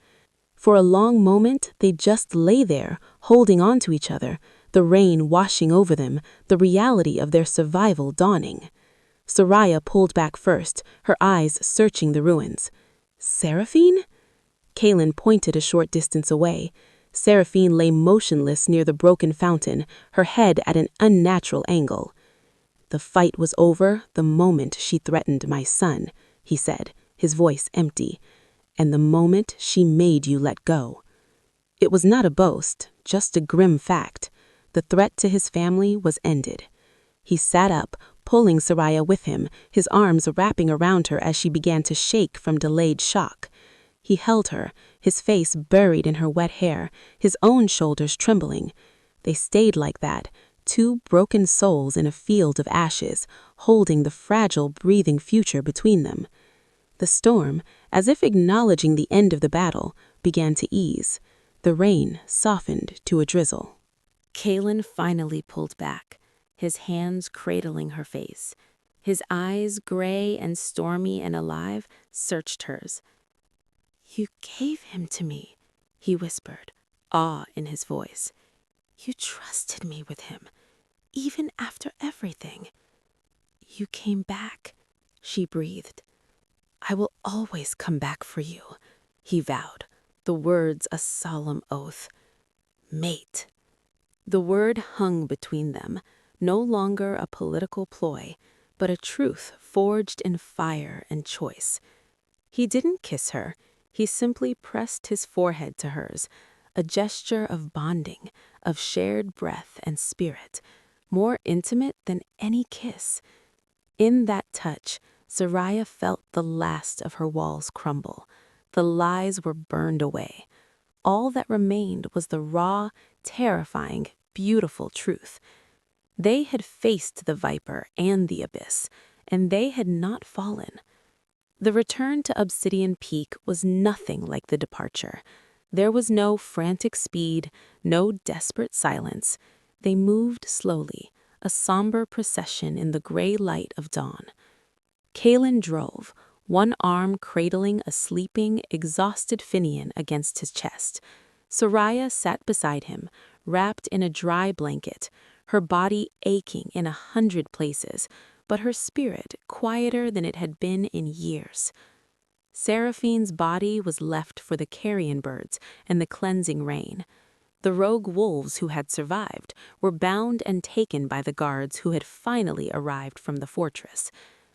Speaker 1: For a long moment, they just lay there, holding on to each other, the rain washing over them, the reality of their survival dawning. Soraya pulled back first, her eyes searching the ruins. "Seraphine?" Kalen pointed a short distance away. Seraphine lay motionless near the broken fountain, her head at an unnatural angle. "The fight was over the moment she threatened my son," he said, his voice empty, "and the moment she made you let go." It was not a boast, just a grim fact. The threat to his family was ended. He sat up, pulling Soraya with him, his arms wrapping around her as she began to shake from delayed shock. He held her, his face buried in her wet hair, his own shoulders trembling. They stayed like that, two broken souls in a field of ashes, holding the fragile, breathing future between them. The storm, as if acknowledging the end of the battle, began to ease. The rain softened to a drizzle. Kalen finally pulled back, his hands cradling her face. His eyes, gray and stormy and alive, searched hers. "You gave him to me," he whispered, awe in his voice. "You trusted me with him, even after everything." "You came back," she breathed. "I will always come back for you," he vowed, the words a solemn oath. "Mate." The word hung between them, no longer a political ploy, but a truth forged in fire and choice. He didn't kiss her, he simply pressed his forehead to hers, a gesture of bonding, of shared breath and spirit, more intimate than any kiss. In that touch, Soraya felt the last of her walls crumble. The lies were burned away. All that remained was the raw, terrifying, beautiful truth. They had faced the viper and the abyss, and they had not fallen. The return to Obsidian Peak was nothing like the departure. There was no frantic speed, no desperate silence. They moved slowly, a somber procession in the gray light of dawn. Kalen drove, one arm cradling a sleeping, exhausted Finian against his chest. Soraya sat beside him, wrapped in a dry blanket, her body aching in 100 places, but her spirit quieter than it had been in years. Seraphine's body was left for the carrion birds and the cleansing rain. The rogue wolves who had survived were bound and taken by the guards who had finally arrived from the fortress.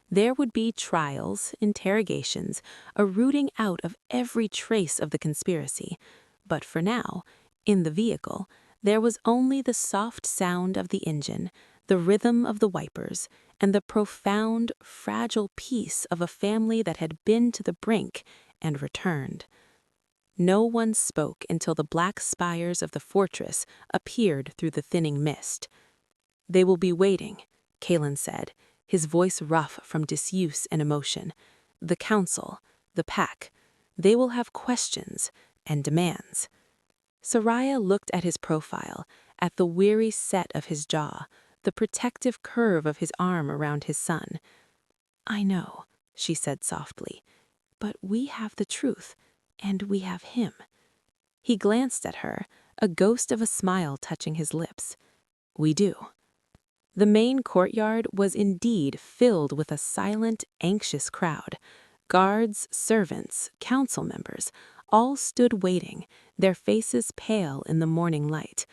Speaker 1: There would be trials, interrogations, a rooting out of every trace of the conspiracy. But for now, in the vehicle, there was only the soft sound of the engine, the rhythm of the wipers, and the profound, fragile peace of a family that had been to the brink and returned. No one spoke until the black spires of the fortress appeared through the thinning mist. "They will be waiting," Kalen said, his voice rough from disuse and emotion. "The council, the pack, they will have questions and demands." Soraya looked at his profile, at the weary set of his jaw, the protective curve of his arm around his son. "I know," she said softly, "but we have the truth, and we have him." He glanced at her, a ghost of a smile touching his lips. "We do." The main courtyard was indeed filled with a silent, anxious crowd. Guards, servants, council members, all stood waiting, their faces pale in the morning light.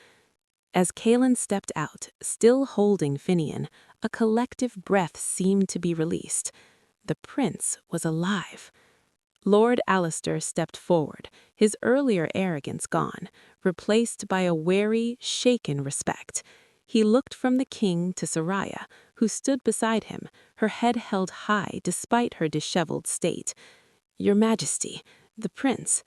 Speaker 1: As Kaelin stepped out, still holding Finian, a collective breath seemed to be released. The prince was alive. Lord Alistair stepped forward, his earlier arrogance gone, replaced by a wary, shaken respect. He looked from the king to Soraya, who stood beside him, her head held high despite her disheveled state. "Your Majesty, the prince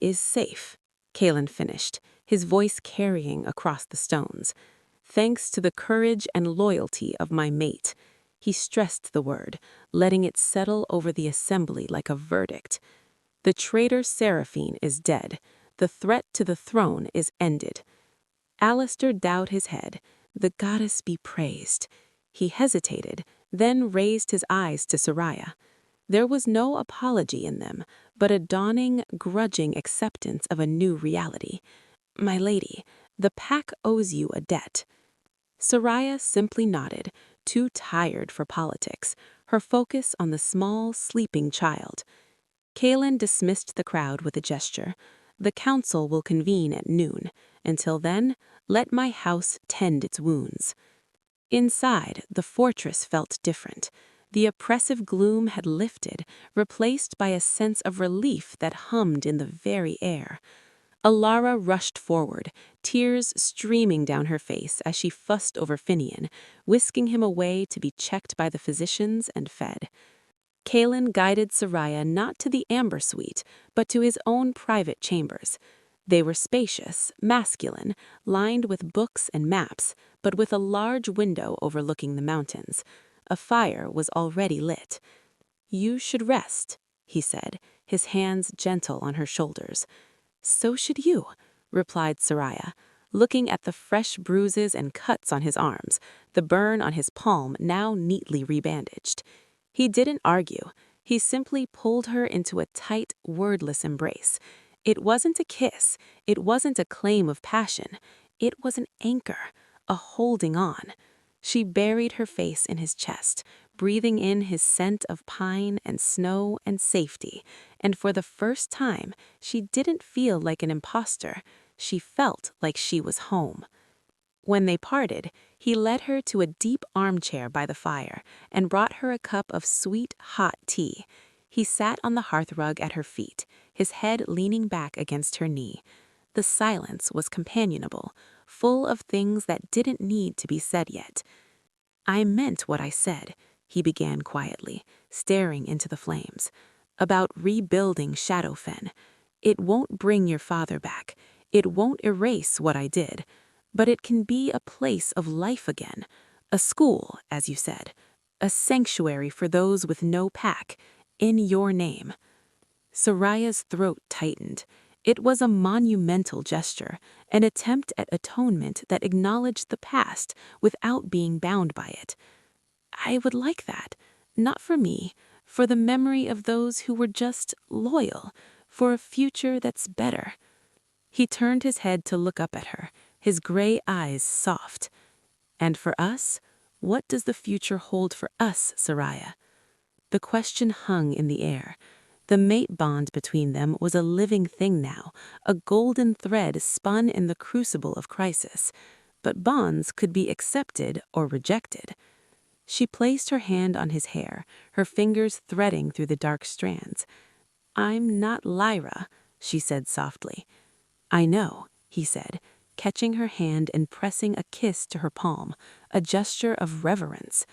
Speaker 1: is safe," Kaelin finished, his voice carrying across the stones. "Thanks to the courage and loyalty of my mate." He stressed the word, letting it settle over the assembly like a verdict. "The traitor Seraphine is dead. The threat to the throne is ended." Alistair bowed his head. "The goddess be praised." He hesitated, then raised his eyes to Soraya. There was no apology in them, but a dawning, grudging acceptance of a new reality. "My lady, the pack owes you a debt." Soraya simply nodded, too tired for politics, her focus on the small, sleeping child. Kaelin dismissed the crowd with a gesture. "The council will convene at noon. Until then, let my house tend its wounds." Inside, the fortress felt different. The oppressive gloom had lifted, replaced by a sense of relief that hummed in the very air. Alara rushed forward, tears streaming down her face as she fussed over Finian, whisking him away to be checked by the physicians and fed. Kaelin guided Soraya not to the amber suite, but to his own private chambers. They were spacious, masculine, lined with books and maps, but with a large window overlooking the mountains. A fire was already lit. "You should rest," he said, his hands gentle on her shoulders. "So should you," replied Soraya, looking at the fresh bruises and cuts on his arms, the burn on his palm now neatly rebandaged. He didn't argue. He simply pulled her into a tight, wordless embrace. It wasn't a kiss. It wasn't a claim of passion. It was an anchor, a holding on. She buried her face in his chest, breathing in his scent of pine and snow and safety, and for the first time, she didn't feel like an imposter. She felt like she was home. When they parted, he led her to a deep armchair by the fire and brought her a cup of sweet, hot tea. He sat on the hearthrug at her feet, his head leaning back against her knee. The silence was companionable, full of things that didn't need to be said yet. "I meant what I said," he began quietly, staring into the flames. "About rebuilding Shadowfen. It won't bring your father back. It won't erase what I did. But it can be a place of life again. A school, as you said. A sanctuary for those with no pack. In your name." Soraya's throat tightened. It was a monumental gesture, an attempt at atonement that acknowledged the past without being bound by it. "I would like that. Not for me, for the memory of those who were just loyal, for a future that's better." He turned his head to look up at her, his gray eyes soft. "And for us, what does the future hold for us, Soraya?" The question hung in the air. The mate bond between them was a living thing now, a golden thread spun in the crucible of crisis. But bonds could be accepted or rejected. She placed her hand on his hair, her fingers threading through the dark strands. "I'm not Lyra," she said softly. "I know," he said, catching her hand and pressing a kiss to her palm, a gesture of reverence.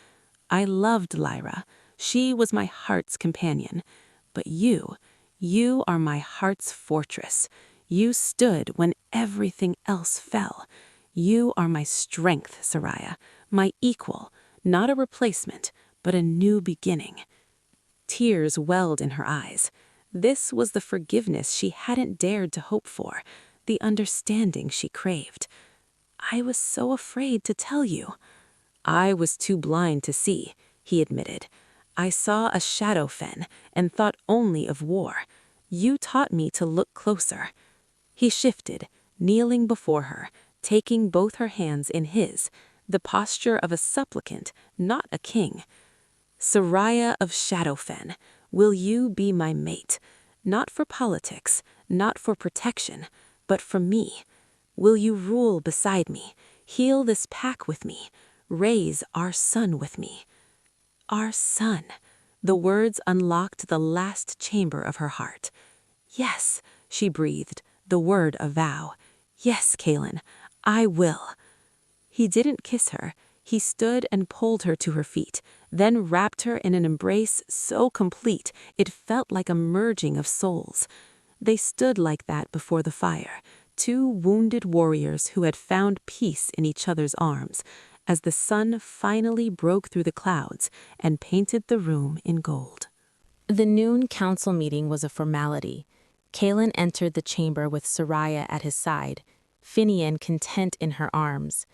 Speaker 1: "I loved Lyra. She was my heart's companion. But you are my heart's fortress. You stood when everything else fell. You are my strength, Soraya, my equal, not a replacement, but a new beginning. Tears welled in her eyes. This was the forgiveness she hadn't dared to hope for, the understanding she craved. "I was so afraid to tell you." "I was too blind to see," he admitted. "I saw a shadow fen and thought only of war. You taught me to look closer." He shifted, kneeling before her, taking both her hands in his, the posture of a supplicant, not a king. "Soraya of Shadowfen, will you be my mate? Not for politics, not for protection, but for me. Will you rule beside me, heal this pack with me, raise our son with me?" Our son. The words unlocked the last chamber of her heart. "Yes," she breathed, the word a vow. "Yes, Kaelin, I will." He didn't kiss her. He stood and pulled her to her feet, then wrapped her in an embrace so complete it felt like a merging of souls. They stood like that before the fire, two wounded warriors who had found peace in each other's arms, as the sun finally broke through the clouds and painted the room in gold. The noon council meeting was a formality. Kaelin entered the chamber with Soraya at his side, Finian content in her arms.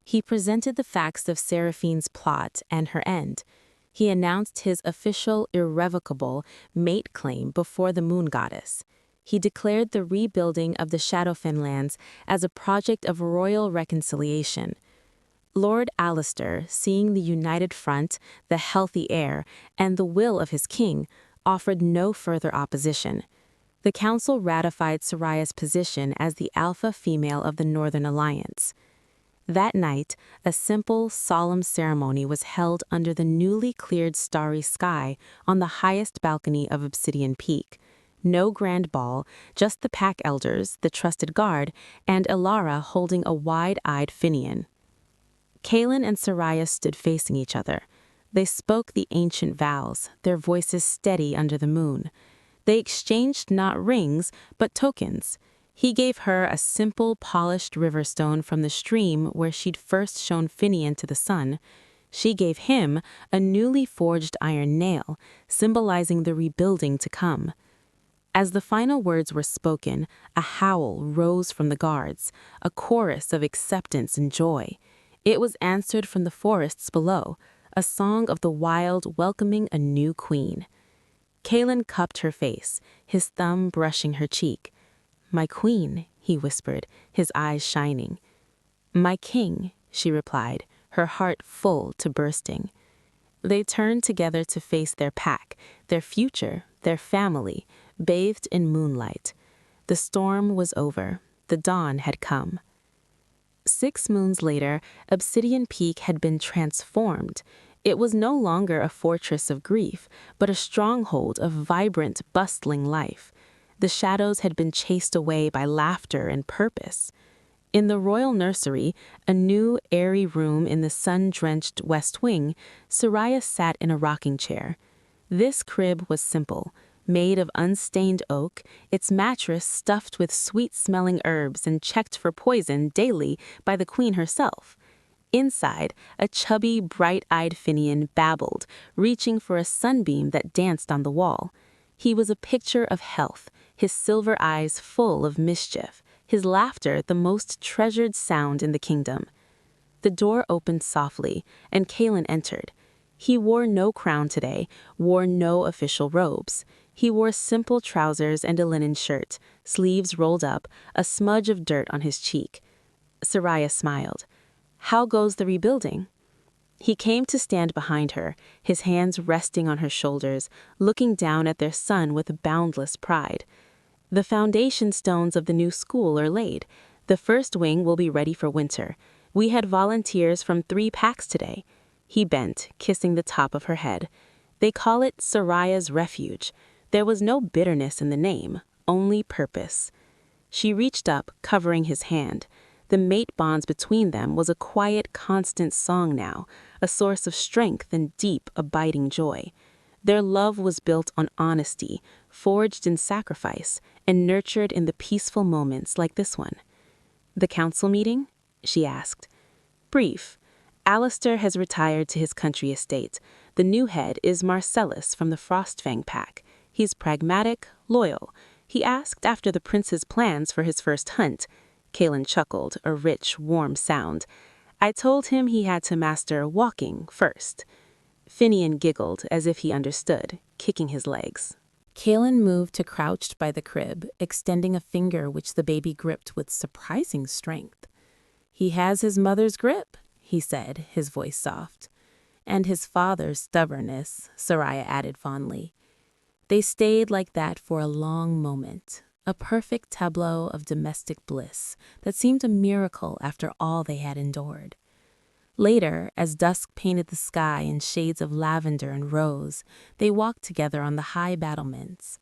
Speaker 1: He presented the facts of Seraphine's plot and her end. He announced his official, irrevocable mate claim before the moon goddess. He declared the rebuilding of the Shadowfen lands as a project of royal reconciliation. Lord Alistair, seeing the united front, the healthy air, and the will of his king, offered no further opposition. The council ratified Soraya's position as the alpha female of the Northern Alliance. That night, a simple, solemn ceremony was held under the newly cleared starry sky on the highest balcony of Obsidian Peak. No grand ball, just the pack elders, the trusted guard, and Ilara holding a wide-eyed Finian. Kaelin and Soraya stood facing each other. They spoke the ancient vows, their voices steady under the moon. They exchanged not rings, but tokens. He gave her a simple, polished riverstone from the stream where she'd first shown Finian to the sun. She gave him a newly forged iron nail, symbolizing the rebuilding to come. As the final words were spoken, a howl rose from the guards, a chorus of acceptance and joy. It was answered from the forests below, a song of the wild welcoming a new queen. Kaelin cupped her face, his thumb brushing her cheek. "My queen," he whispered, his eyes shining. "My king," she replied, her heart full to bursting. They turned together to face their pack, their future, their family, bathed in moonlight. The storm was over. The dawn had come. 6 moons later, Obsidian Peak had been transformed. It was no longer a fortress of grief, but a stronghold of vibrant, bustling life. The shadows had been chased away by laughter and purpose. In the royal nursery, a new, airy room in the sun-drenched west wing, Soraya sat in a rocking chair. This crib was simple, made of unstained oak, its mattress stuffed with sweet-smelling herbs and checked for poison daily by the queen herself. Inside, a chubby, bright-eyed Finian babbled, reaching for a sunbeam that danced on the wall. He was a picture of health, his silver eyes full of mischief, his laughter the most treasured sound in the kingdom. The door opened softly, and Kaelin entered. He wore no crown today, wore no official robes. He wore simple trousers and a linen shirt, sleeves rolled up, a smudge of dirt on his cheek. Soraya smiled. "How goes the rebuilding?" He came to stand behind her, his hands resting on her shoulders, looking down at their son with boundless pride. "The foundation stones of the new school are laid. The first wing will be ready for winter. We had volunteers from 3 packs today." He bent, kissing the top of her head. "They call it Soraya's Refuge." There was no bitterness in the name, only purpose. She reached up, covering his hand. The mate bonds between them was a quiet, constant song now, a source of strength and deep, abiding joy. Their love was built on honesty, forged in sacrifice, and nurtured in the peaceful moments like this one. "The council meeting?" she asked. "Brief. Alistair has retired to his country estate. The new head is Marcellus from the Frostfang pack. He's pragmatic, loyal. He asked after the prince's plans for his first hunt. Kalen chuckled, a rich, warm sound. I told him he had to master walking first. Finian giggled as if he understood, kicking his legs. Kalen moved to crouched by the crib, extending a finger which the baby gripped with surprising strength. He has his mother's grip, he said, his voice soft. And his father's stubbornness, Soraya added fondly. They stayed like that for a long moment, a perfect tableau of domestic bliss that seemed a miracle after all they had endured. Later, as dusk painted the sky in shades of lavender and rose, they walked together on the high battlements.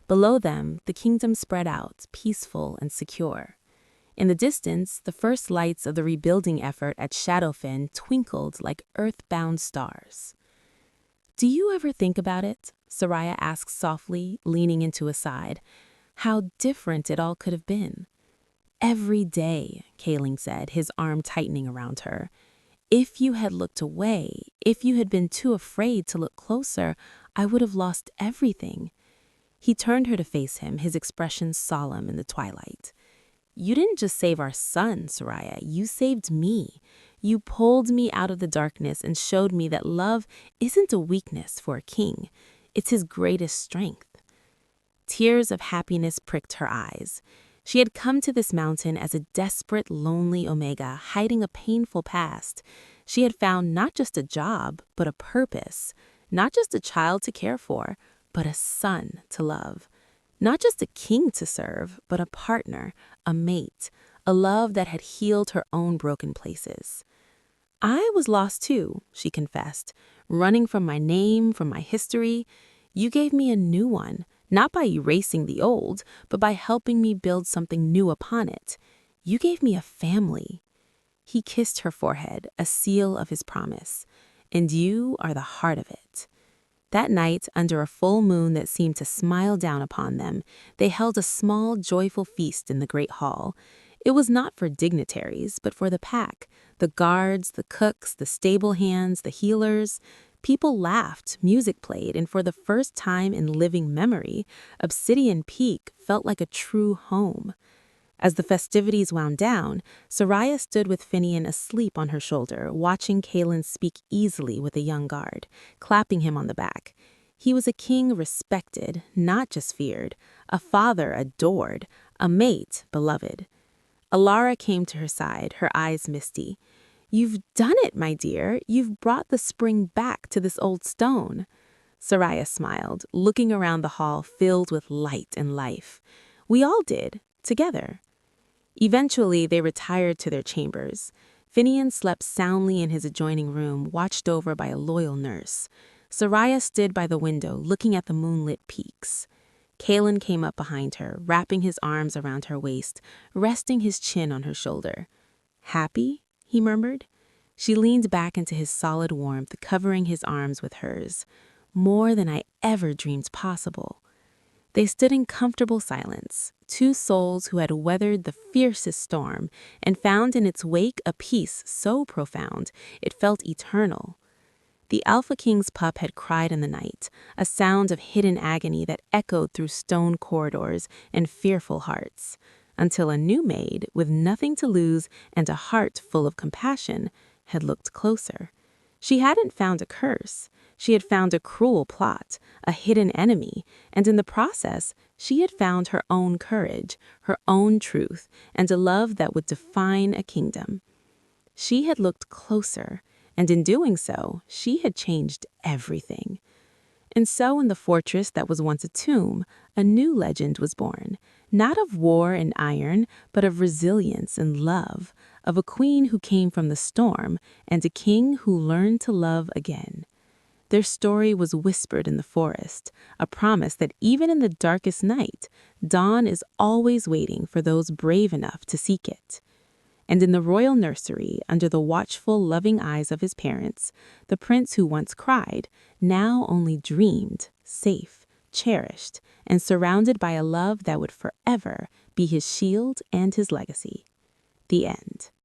Speaker 1: Below them, the kingdom spread out, peaceful and secure. In the distance, the first lights of the rebuilding effort at Shadowfen twinkled like earth-bound stars. Do you ever think about it? Soraya asked softly, leaning into his side. How different it all could have been. Every day, Kaling said, his arm tightening around her. If you had looked away, if you had been too afraid to look closer, I would have lost everything. He turned her to face him, his expression solemn in the twilight. You didn't just save our son, Soraya. You saved me. You pulled me out of the darkness and showed me that love isn't a weakness for a king. It's his greatest strength. Tears of happiness pricked her eyes. She had come to this mountain as a desperate, lonely Omega, hiding a painful past. She had found not just a job, but a purpose. Not just a child to care for, but a son to love. Not just a king to serve, but a partner, a mate, a love that had healed her own broken places. I was lost too, she confessed, running from my name, from my history. You gave me a new one. Not by erasing the old, but by helping me build something new upon it. You gave me a family. He kissed her forehead, a seal of his promise. And you are the heart of it. That night, under a full moon that seemed to smile down upon them, they held a small, joyful feast in the great hall. It was not for dignitaries, but for the pack, the guards, the cooks, the stable hands, the healers. People laughed, music played, and for the first time in living memory, Obsidian Peak felt like a true home. As the festivities wound down, Soraya stood with Finian asleep on her shoulder, watching Kalen speak easily with a young guard, clapping him on the back. He was a king respected, not just feared, a father adored, a mate beloved. Alara came to her side, her eyes misty. You've done it, my dear. You've brought the spring back to this old stone. Soraya smiled, looking around the hall filled with light and life. We all did, together. Eventually, they retired to their chambers. Finian slept soundly in his adjoining room, watched over by a loyal nurse. Soraya stood by the window, looking at the moonlit peaks. Kalen came up behind her, wrapping his arms around her waist, resting his chin on her shoulder. Happy? He murmured. She leaned back into his solid warmth, covering his arms with hers. More than I ever dreamed possible. They stood in comfortable silence, two souls who had weathered the fiercest storm and found in its wake a peace so profound it felt eternal. The Alpha King's pup had cried in the night, a sound of hidden agony that echoed through stone corridors and fearful hearts. Until a new maid, with nothing to lose and a heart full of compassion, had looked closer. She hadn't found a curse. She had found a cruel plot, a hidden enemy, and in the process, she had found her own courage, her own truth, and a love that would define a kingdom. She had looked closer, and in doing so, she had changed everything. And so in the fortress that was once a tomb, a new legend was born, not of war and iron, but of resilience and love, of a queen who came from the storm and a king who learned to love again. Their story was whispered in the forest, a promise that even in the darkest night, dawn is always waiting for those brave enough to seek it. And in the royal nursery, under the watchful, loving eyes of his parents, the prince who once cried, now only dreamed, safe, cherished, and surrounded by a love that would forever be his shield and his legacy. The end.